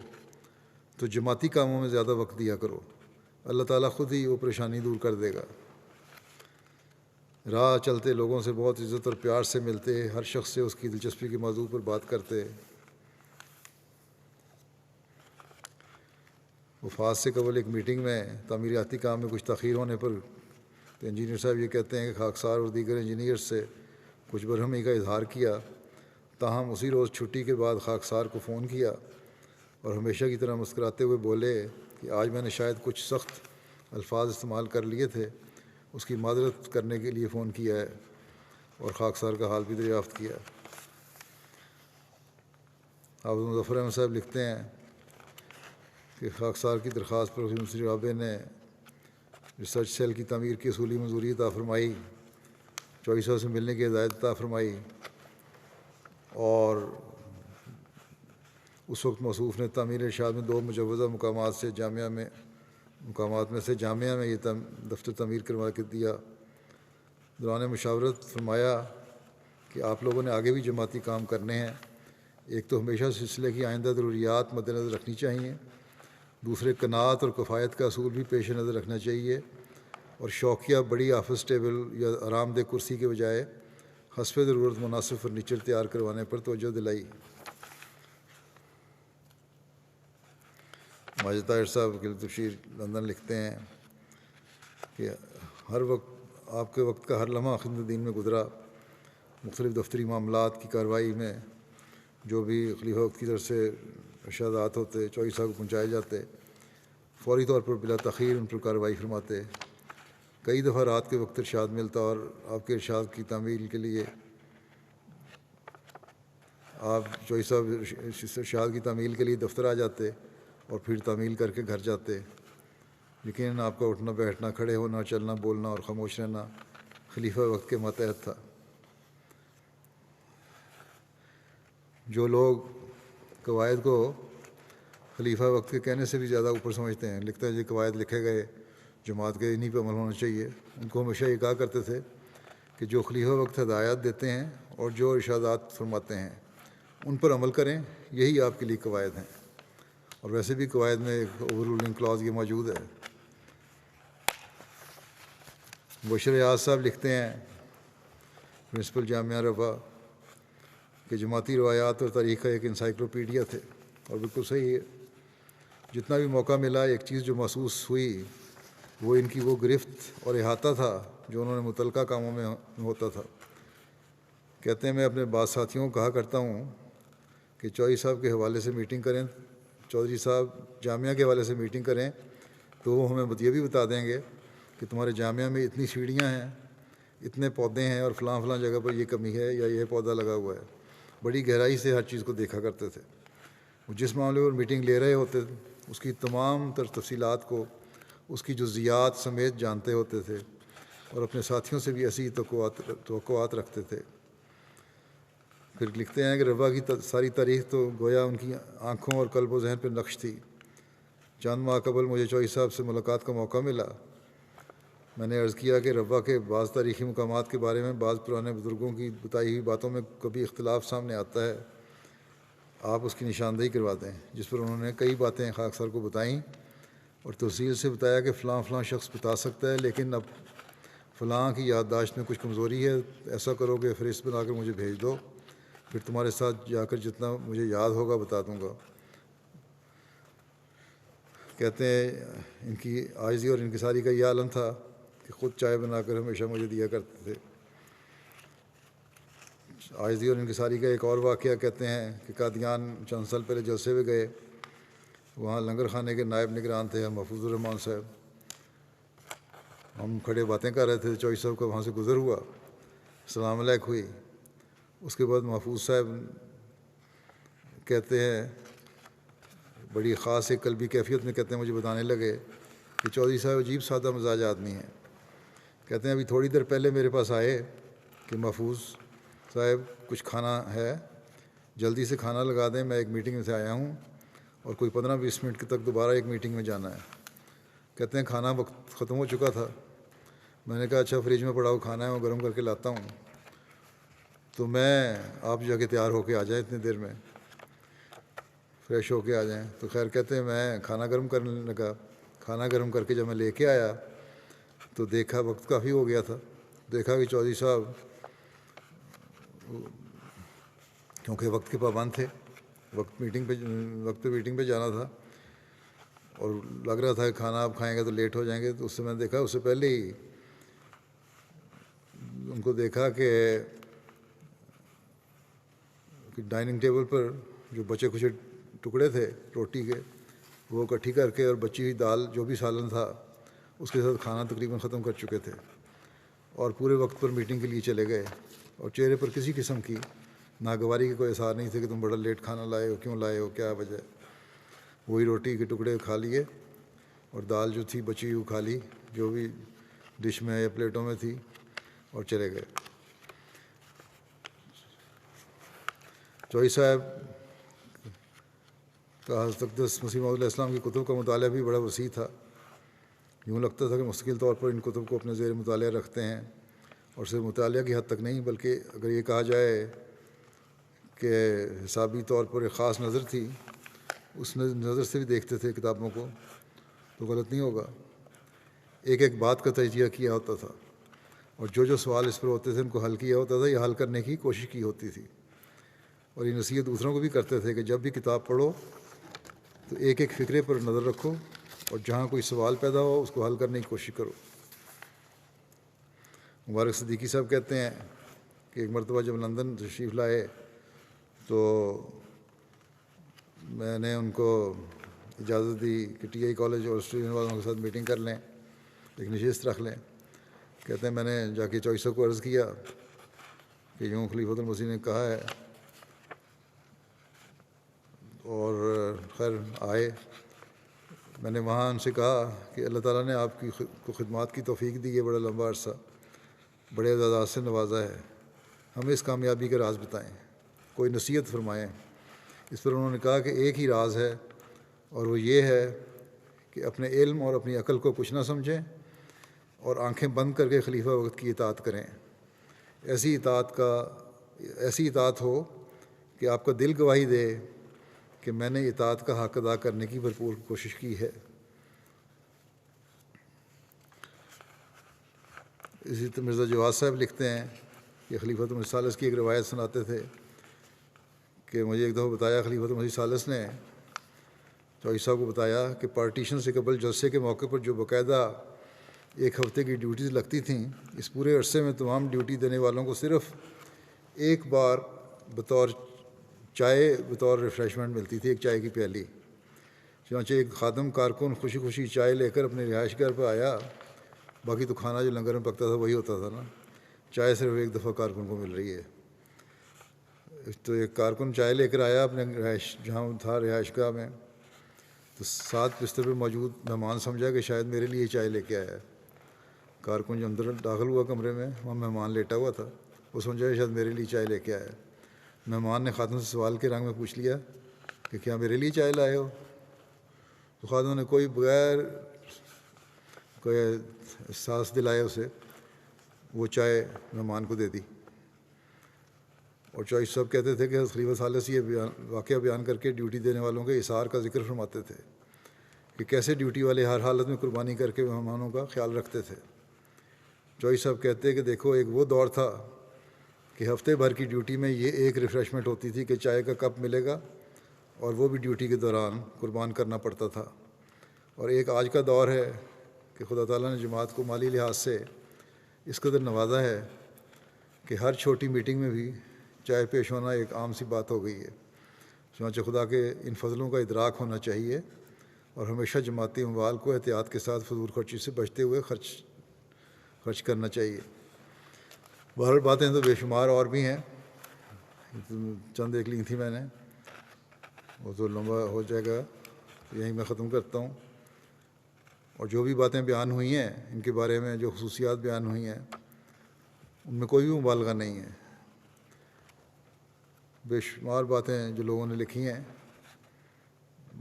تو جماعتی کاموں میں زیادہ وقت دیا کرو، اللہ تعالیٰ خود ہی وہ پریشانی دور کر دے گا۔ راہ چلتے لوگوں سے بہت عزت اور پیار سے ملتے، ہر شخص سے اس کی دلچسپی کے موضوع پر بات کرتے۔ وفات سے قبل ایک میٹنگ میں تعمیراتی کام میں کچھ تاخیر ہونے پر تو انجینئر صاحب یہ کہتے ہیں کہ خاکسار اور دیگر انجینئر سے کچھ برہمی کا اظہار کیا، تاہم اسی روز چھٹی کے بعد خاکسار کو فون کیا اور ہمیشہ کی طرح مسکراتے ہوئے بولے کہ آج میں نے شاید کچھ سخت الفاظ استعمال کر لیے تھے، اس کی معذرت کرنے کے لیے فون کیا ہے اور خاکسار کا حال بھی دریافت کیا۔ حافظ مظفر احمد صاحب لکھتے ہیں کہ خاکسار کی درخواست پر مسیح رابع نے ریسرچ سیل کی تعمیر کی اصولی منظوری عطا فرمائی، چوئی صاحب سے ملنے کی ہدایت عطا فرمائی، اور اس وقت موصوف نے تعمیر ارشاد میں 2 مجوزہ مقامات میں سے جامعہ میں یہ دفتر تعمیر کروا کے دیا۔ دوران مشاورت فرمایا کہ آپ لوگوں نے آگے بھی جماعتی کام کرنے ہیں، ایک تو ہمیشہ سلسلے کی آئندہ ضروریات مد نظر رکھنی چاہیے، دوسرے قناعت اور کفایت کا اصول بھی پیش نظر رکھنا چاہیے، اور شوقیہ بڑی آفس ٹیبل یا آرام دہ کرسی کے بجائے حسب ضرورت مناسب فرنیچر تیار کروانے پر توجہ دلائی۔ ماجد طاہر صاحب وکیل تبشیر لندن لکھتے ہیں کہ ہر وقت آپ کے وقت کا ہر لمحہ خدمت دین میں گزرا، مختلف دفتری معاملات کی کارروائی میں جو بھی خلیفہ وقت کی طرف سے ارشادات ہوتے چوئی صاحب کو پہنچائے جاتے، فوری طور پر بلا تاخیر ان پر کارروائی فرماتے۔ کئی دفعہ رات کے وقت ارشاد ملتا اور آپ کے ارشاد کی تعمیل کے لیے آپ چوئی صاحب ارشاد کی تعمیل کے لیے دفتر آ جاتے اور پھر تعمیل کر کے گھر جاتے۔ یقیناً آپ کا اٹھنا بیٹھنا، کھڑے ہونا، چلنا، بولنا اور خاموش رہنا خلیفہ وقت کے ماتحت تھا۔ جو لوگ قواعد کو خلیفہ وقت کے کہنے سے بھی زیادہ اوپر سمجھتے ہیں، لکھتے ہیں جو قواعد لکھے گئے جماعت کے انہی پہ عمل ہونا چاہیے، ان کو ہمیشہ یہ کہا کرتے تھے کہ جو خلیفہ وقت ہدایات دیتے ہیں اور جو ارشادات فرماتے ہیں ان پر عمل کریں، یہی آپ کے لیے قواعد ہیں۔ اور ویسے بھی قواعد میں ایک اوور رولنگ کلاز یہ موجود ہے۔ بشر یاز صاحب لکھتے ہیں پرنسپل جامعہ رفا کہ جماعتی روایات اور تاریخ کا ایک انسائکلوپیڈیا تھے، اور بالکل صحیح ہے۔ جتنا بھی موقع ملا ایک چیز جو محسوس ہوئی وہ ان کی وہ گرفت اور احاطہ تھا جو انہوں نے متعلقہ کاموں میں ہوتا تھا۔ کہتے ہیں میں اپنے بعض ساتھیوں کو کہا کرتا ہوں کہ چوئی صاحب کے حوالے سے میٹنگ کریں، چودھری صاحب جامعہ کے حوالے سے میٹنگ کریں تو وہ ہمیں یہ بھی بتا دیں گے کہ تمہارے جامعہ میں اتنی سیڑھیاں ہیں، اتنے پودے ہیں اور فلاں فلاں جگہ پر یہ کمی ہے یا یہ پودا لگا ہوا ہے، بڑی گہرائی سے ہر چیز کو دیکھا کرتے تھے۔ وہ جس معاملے پر میٹنگ لے رہے ہوتے اس کی تمام تر تفصیلات کو اس کی جزیات سمیت جانتے ہوتے تھے اور اپنے ساتھیوں سے بھی ایسی توقعات رکھتے تھے۔ پھر لکھتے ہیں کہ ربا کی ساری تاریخ تو گویا ان کی آنکھوں اور قلب و ذہن پہ نقش تھی۔ چند ماہ قبل مجھے چوئی صاحب سے ملاقات کا موقع ملا۔ میں نے عرض کیا کہ ربا کے بعض تاریخی مقامات کے بارے میں بعض پرانے بزرگوں کی بتائی ہوئی باتوں میں کبھی اختلاف سامنے آتا ہے، آپ اس کی نشاندہی کروا دیں، جس پر انہوں نے کئی باتیں خاکسار کو بتائیں اور تفصیل سے بتایا کہ فلاں فلاں شخص بتا سکتا ہے، لیکن اب فلاں کی یادداشت میں کچھ کمزوری ہے، ایسا کرو کہ فہرست بنا کر مجھے بھیج دو، پھر تمہارے ساتھ جا کر جتنا مجھے یاد ہوگا بتا دوں گا۔ کہتے ہیں ان کی عاجزی اور انکساری کا یہ عالم تھا کہ خود چائے بنا کر ہمیشہ مجھے دیا کرتے تھے۔ عاجزی اور انکساری کا ایک اور واقعہ کہتے ہیں کہ قادیان چند سال پہلے جلسے میں گئے، وہاں لنگر خانے کے نائب نگران تھے محفوظ الرحمان صاحب۔ ہم کھڑے باتیں کر رہے تھے، چوئی صاحب کا وہاں سے گزر ہوا، السلام علیکم ہوئی۔ اس کے بعد محفوظ صاحب کہتے ہیں بڑی خاص ایک قلبی کیفیت میں کہتے ہیں مجھے بتانے لگے کہ چودھری صاحب عجیب سادہ مزاج آدمی ہیں۔ کہتے ہیں ابھی تھوڑی دیر پہلے میرے پاس آئے کہ محفوظ صاحب کچھ کھانا ہے، جلدی سے کھانا لگا دیں، میں ایک میٹنگ میں سے آیا ہوں اور کوئی 15-20 منٹ تک دوبارہ ایک میٹنگ میں جانا ہے۔ کہتے ہیں کھانا وقت ختم ہو چکا تھا، میں نے کہا اچھا فریج میں پڑا ہوا کھانا ہے وہ گرم کر کے لاتا ہوں، تو میں آپ جا کے تیار ہو کے آ جائیں، اتنی دیر میں فریش ہو کے آ جائیں۔ تو خیر کہتے ہیں میں کھانا گرم کرنے لگا، کھانا گرم کر کے جب میں لے کے آیا تو دیکھا وقت کافی ہو گیا تھا، دیکھا کہ چودھری صاحب کیونکہ وقت کے پابند تھے، وقت پہ میٹنگ پہ جانا تھا اور لگ رہا تھا کہ کھانا آپ کھائیں گے تو لیٹ ہو جائیں گے، تو اس سے میں نے دیکھا اس سے پہلے ہی ان کو دیکھا کہ ڈائننگ ٹیبل پر جو بچے کچھ ٹکڑے تھے روٹی کے وہ اکٹھی کر کے اور بچی ہوئی دال جو بھی سالن تھا اس کے ساتھ کھانا تقریباً ختم کر چکے تھے اور پورے وقت پر میٹنگ کے لیے چلے گئے، اور چہرے پر کسی قسم کی ناگواری کے کوئی اثار نہیں تھے کہ تم بڑا لیٹ کھانا لائے ہو، کیوں لائے ہو، کیا وجہ۔ وہی روٹی کے ٹکڑے کھا لیے اور دال جو تھی بچی ہوئی کھا لی جو بھی ڈش میں یا پلیٹوں میں تھی اور چلے گئے۔ چوئی صاحب کا حضرت اقدس مسیح موعود علیہ السلام کی کتب کا مطالعہ بھی بڑا وسیع تھا، یوں لگتا تھا کہ مستقل طور پر ان کتب کو اپنے زیر مطالعہ رکھتے ہیں، اور صرف مطالعہ کی حد تک نہیں بلکہ اگر یہ کہا جائے کہ حسابی طور پر ایک خاص نظر تھی، اس نظر سے بھی دیکھتے تھے کتابوں کو تو غلط نہیں ہوگا۔ ایک ایک بات کا تجزیہ کیا ہوتا تھا اور جو سوال اس پر ہوتے تھے ان کو حل کیا ہوتا تھا یا حل کرنے کی کوشش کی ہوتی تھی، اور یہ نصیحت دوسروں کو بھی کرتے تھے کہ جب بھی کتاب پڑھو تو ایک ایک فقرے پر نظر رکھو اور جہاں کوئی سوال پیدا ہو اس کو حل کرنے کی کوشش کرو۔ مبارک صدیقی صاحب کہتے ہیں کہ ایک مرتبہ جب لندن تشریف لائے تو میں نے ان کو اجازت دی کہ ٹی آئی کالج اور اسٹوڈنٹ والوں کے ساتھ میٹنگ کر لیں، ایک نشست رکھ لیں۔ کہتے ہیں میں نے جا کے چوئی صاحب کو عرض کیا کہ یوں خلیفۃ المسیح نے کہا ہے، اور خیر آئے۔ میں نے وہاں ان سے کہا کہ اللہ تعالیٰ نے آپ کو خدمات کی توفیق دی ہے، بڑا لمبا عرصہ بڑے اعزازات سے نوازا ہے، ہمیں اس کامیابی کا راز بتائیں، کوئی نصیحت فرمائیں۔ اس پر انہوں نے کہا کہ ایک ہی راز ہے اور وہ یہ ہے کہ اپنے علم اور اپنی عقل کو کچھ نہ سمجھیں اور آنکھیں بند کر کے خلیفہ وقت کی اطاعت کریں، ایسی اطاعت ہو کہ آپ کا دل گواہی دے کہ میں نے اطاعت کا حق ادا کرنے کی بھرپور کوشش کی ہے۔ اسی طرح مرزا جواد صاحب لکھتے ہیں کہ خلیفۃ المسیح ثالث کی ایک روایت سناتے تھے کہ مجھے ایک دفعہ بتایا خلیفۃ المسیح ثالث نے چوئی صاحب کو بتایا کہ پارٹیشن سے قبل جلسے کے موقع پر جو باقاعدہ ایک ہفتے کی ڈیوٹیز لگتی تھیں، اس پورے عرصے میں تمام ڈیوٹی دینے والوں کو صرف ایک بار بطور ریفریشمنٹ ملتی تھی، ایک چائے کی پیالی۔ چنانچہ ایک خادم کارکن خوشی خوشی چائے لے کر اپنے رہائش گاہ پہ آیا، باقی تو کھانا جو لنگر میں پکتا تھا وہی ہوتا تھا نا، چائے صرف ایک دفعہ کارکن کو مل رہی ہے۔ تو ایک کارکن چائے لے کر آیا اپنے جہاں تھا رہائش گاہ میں، تو ساتھ بستر پہ موجود مہمان سمجھا کہ شاید میرے لیے چائے لے کے آیا ہے۔ کارکن جو اندر داخل ہوا کمرے میں، وہاں مہمان لیٹا ہوا تھا، وہ سمجھا کہ شاید میرے لیے چائے لے کے آیا ہے۔ مہمان نے خاتون سے سوال کے رنگ میں پوچھ لیا کہ کیا میرے لیے چائے لائے ہو؟ تو خاتون نے کوئی احساس دلائے اسے، وہ چائے مہمان کو دے دی۔ اور چوائس صاحب کہتے تھے کہ حضرت خلیفہ ثالث یہ واقعہ بیان کر کے ڈیوٹی دینے والوں کے اثار کا ذکر فرماتے تھے کہ کیسے ڈیوٹی والے ہر حالت میں قربانی کر کے مہمانوں کا خیال رکھتے تھے۔ چوائس صاحب کہتے ہیں کہ دیکھو، ایک وہ دور تھا کہ ہفتے بھر کی ڈیوٹی میں یہ ایک ریفریشمنٹ ہوتی تھی کہ چائے کا کپ ملے گا، اور وہ بھی ڈیوٹی کے دوران قربان کرنا پڑتا تھا۔ اور ایک آج کا دور ہے کہ خدا تعالیٰ نے جماعت کو مالی لحاظ سے اس قدر نوازا ہے کہ ہر چھوٹی میٹنگ میں بھی چائے پیش ہونا ایک عام سی بات ہو گئی ہے۔ چنانچہ خدا کے ان فضلوں کا ادراک ہونا چاہیے اور ہمیشہ جماعتی اموال کو احتیاط کے ساتھ فضول خرچی سے بچتے ہوئے خرچ کرنا چاہیے۔ بہرحال باتیں تو بے شمار اور بھی ہیں، چند ایک لی تھی میں نے، وہ تو لمبا ہو جائے گا، یہیں میں ختم کرتا ہوں۔ اور جو بھی باتیں بیان ہوئی ہیں ان کے بارے میں، جو خصوصیات بیان ہوئی ہیں، ان میں کوئی بھی مبالغہ نہیں ہے۔ بے شمار باتیں جو لوگوں نے لکھی ہیں،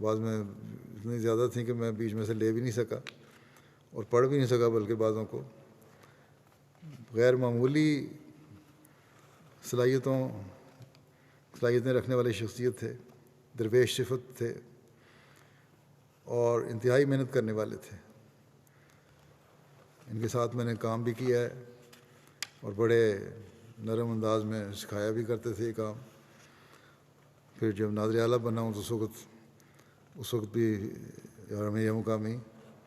بعض میں اتنی زیادہ تھیں کہ میں بیچ میں سے لے بھی نہیں سکا اور پڑھ بھی نہیں سکا، بلکہ بعضوں کو غیر معمولی صلاحیتیں رکھنے والے شخصیت تھے، درویش صفت تھے اور انتہائی محنت کرنے والے تھے۔ ان کے ساتھ میں نے کام بھی کیا ہے اور بڑے نرم انداز میں سکھایا بھی کرتے تھے یہ کام۔ پھر جب ناظر اعلیٰ بنا ہوں تو اس وقت بھی ہمیں یہ مقامی،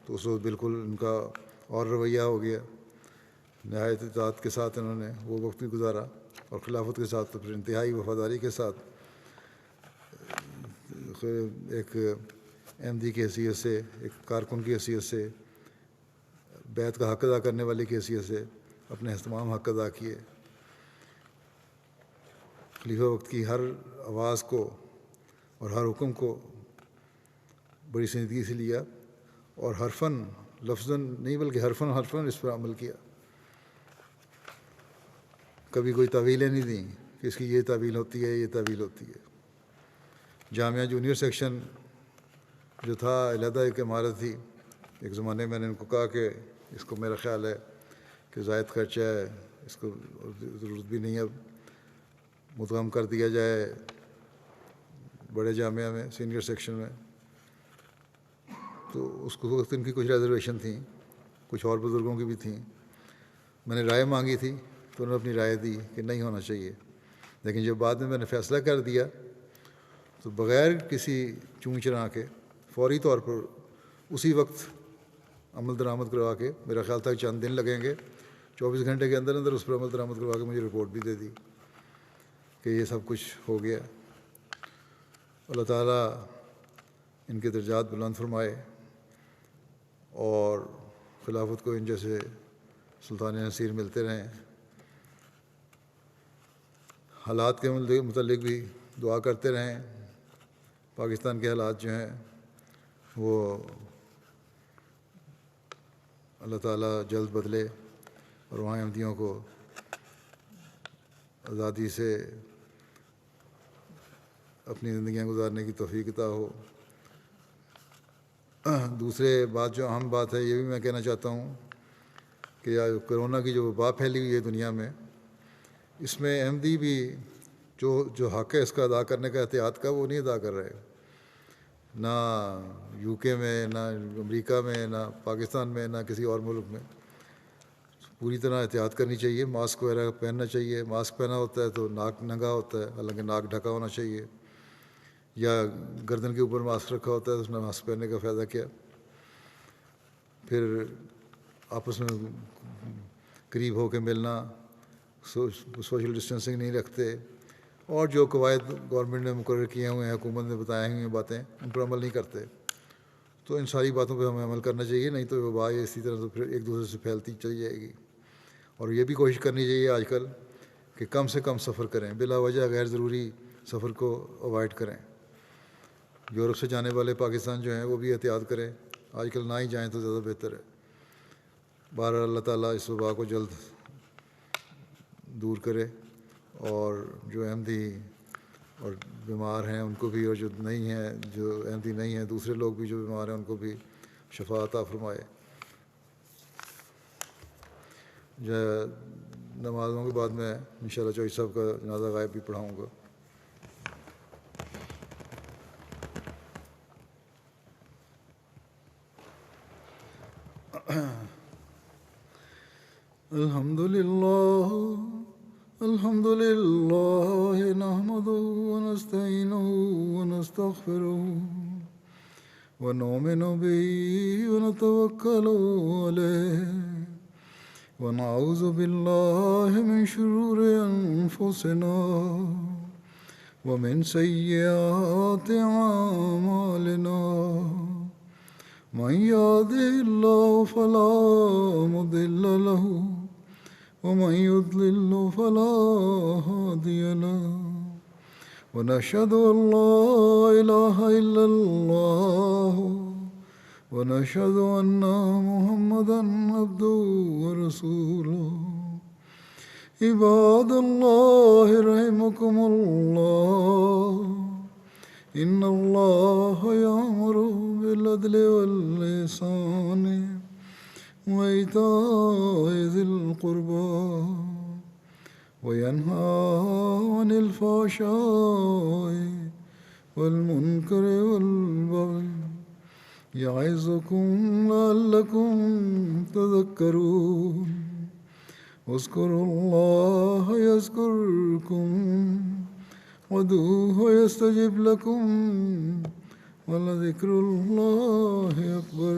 تو اس وقت بالکل ان کا اور رویہ ہو گیا، نہایت اطاعت کے ساتھ انہوں نے وہ وقت بھی گزارا، اور خلافت کے ساتھ تو پھر انتہائی وفاداری کے ساتھ ایک احمدی کی حیثیت سے، ایک کارکن کی حیثیت سے، بیعت کا حق ادا کرنے والے کی حیثیت سے اپنے اہتمام حق ادا کیے۔ خلیفہ وقت کی ہر آواز کو اور ہر حکم کو بڑی سنجیدگی سے لیا اور حرفاً لفظاً نہیں بلکہ حرفاً اس پر عمل کیا۔ کبھی کوئی تعویلیں نہیں دیں کہ اس کی یہ تعویل ہوتی ہے، یہ تعویل ہوتی ہے۔ جامعہ جونیئر سیکشن جو تھا، علیحدہ ایک عمارت تھی۔ ایک زمانے میں نے ان کو کہا کہ اس کو میرا خیال ہے کہ زائد خرچہ ہے، اس کو ضرورت بھی نہیں ہے، اب مدغم کر دیا جائے بڑے جامعہ میں، سینئر سیکشن میں۔ تو اس کو وقت ان کی کچھ ریزرویشن تھیں، کچھ اور بزرگوں کی بھی تھیں۔ میں نے رائے مانگی تھی تو انہوں نے اپنی رائے دی کہ نہیں ہونا چاہیے، لیکن جب بعد میں نے فیصلہ کر دیا تو بغیر کسی چون چرا کے فوری طور پر اسی وقت عمل درآمد کروا کے، میرا خیال تھا چند دن لگیں گے، 24 گھنٹے کے اندر اس پر عمل درآمد کروا کے مجھے رپورٹ بھی دے دی کہ یہ سب کچھ ہو گیا۔ اللہ تعالیٰ ان کے درجات بلند فرمائے اور خلافت کو ان جیسے سلطان نصیر ملتے رہیں۔ حالات کے متعلق بھی دعا کرتے رہیں۔ پاکستان کے حالات جو ہیں وہ اللہ تعالیٰ جلد بدلے اور وہاں احمدیوں کو آزادی سے اپنی زندگیاں گزارنے کی توفیق عطا ہو۔ دوسرے بات، جو اہم بات ہے، یہ بھی میں کہنا چاہتا ہوں کہ کرونا کی جو وبا پھیلی ہوئی ہے دنیا میں، اس میں احمدی بھی جو حق ہے اس کا ادا کرنے کا، احتیاط کا، وہ نہیں ادا کر رہے، نہ یو کے میں، نہ امریکہ میں، نہ پاکستان میں، نہ کسی اور ملک میں۔ پوری طرح احتیاط کرنی چاہیے، ماسک وغیرہ پہننا چاہیے۔ ماسک پہنا ہوتا ہے تو ناک ننگا ہوتا ہے، حالانکہ ناک ڈھکا ہونا چاہیے، یا گردن کے اوپر ماسک رکھا ہوتا ہے تو اس میں ماسک پہننے کا فائدہ کیا۔ پھر آپس میں قریب ہو کے ملنا، سوشل ڈسٹینسنگ نہیں رکھتے، اور جو قواعد گورنمنٹ نے مقرر کیے ہوئے ہیں، حکومت نے بتائی ہوئی ہیں باتیں، ان پر عمل نہیں کرتے۔ تو ان ساری باتوں پہ ہمیں عمل کرنا چاہیے، نہیں تو وبا اسی طرح سے پھر ایک دوسرے سے پھیلتی چلی جائے گی۔ اور یہ بھی کوشش کرنی چاہیے آج کل کہ کم سے کم سفر کریں، بلا وجہ غیر ضروری سفر کو اوائڈ کریں۔ یورپ سے جانے والے پاکستان جو ہیں وہ بھی احتیاط کریں، آج کل نہ ہی جائیں تو زیادہ بہتر ہے۔ بہرحال اللہ تعالیٰ اس وبا کو جلد دور کرے، اور جو احمدی اور بیمار ہیں ان کو بھی، اور جو نہیں ہیں، جو احمدی نہیں ہیں دوسرے لوگ بھی جو بیمار ہیں ان کو بھی شفا عطا فرمائے۔ جو نمازوں کے بعد میں انشاءاللہ چوہی صاحب کا جنازہ غائب بھی پڑھاؤں گا۔ الحمد لله نحمده ونستعينه ونستغفره ونؤمن به ونتوكل عليه ونعوذ بالله من شرور أنفسنا ومن سيئات أعمالنا من يهده الله فلا مضل له ومن يضلل فلا هادي له ونشهد أن لا إله إلا الله ونشهد أن محمدا عبده ورسوله عباد الله رحمكم الله إن الله يأمر بالعدل والإحسان وإيتاء ذي القربى وينهى عن الفحشاء والمنكر والبغي يعظكم لعلكم تذكرون اذكروا الله يذكركم وادعوه يستجب لكم ولذكر الله أكبر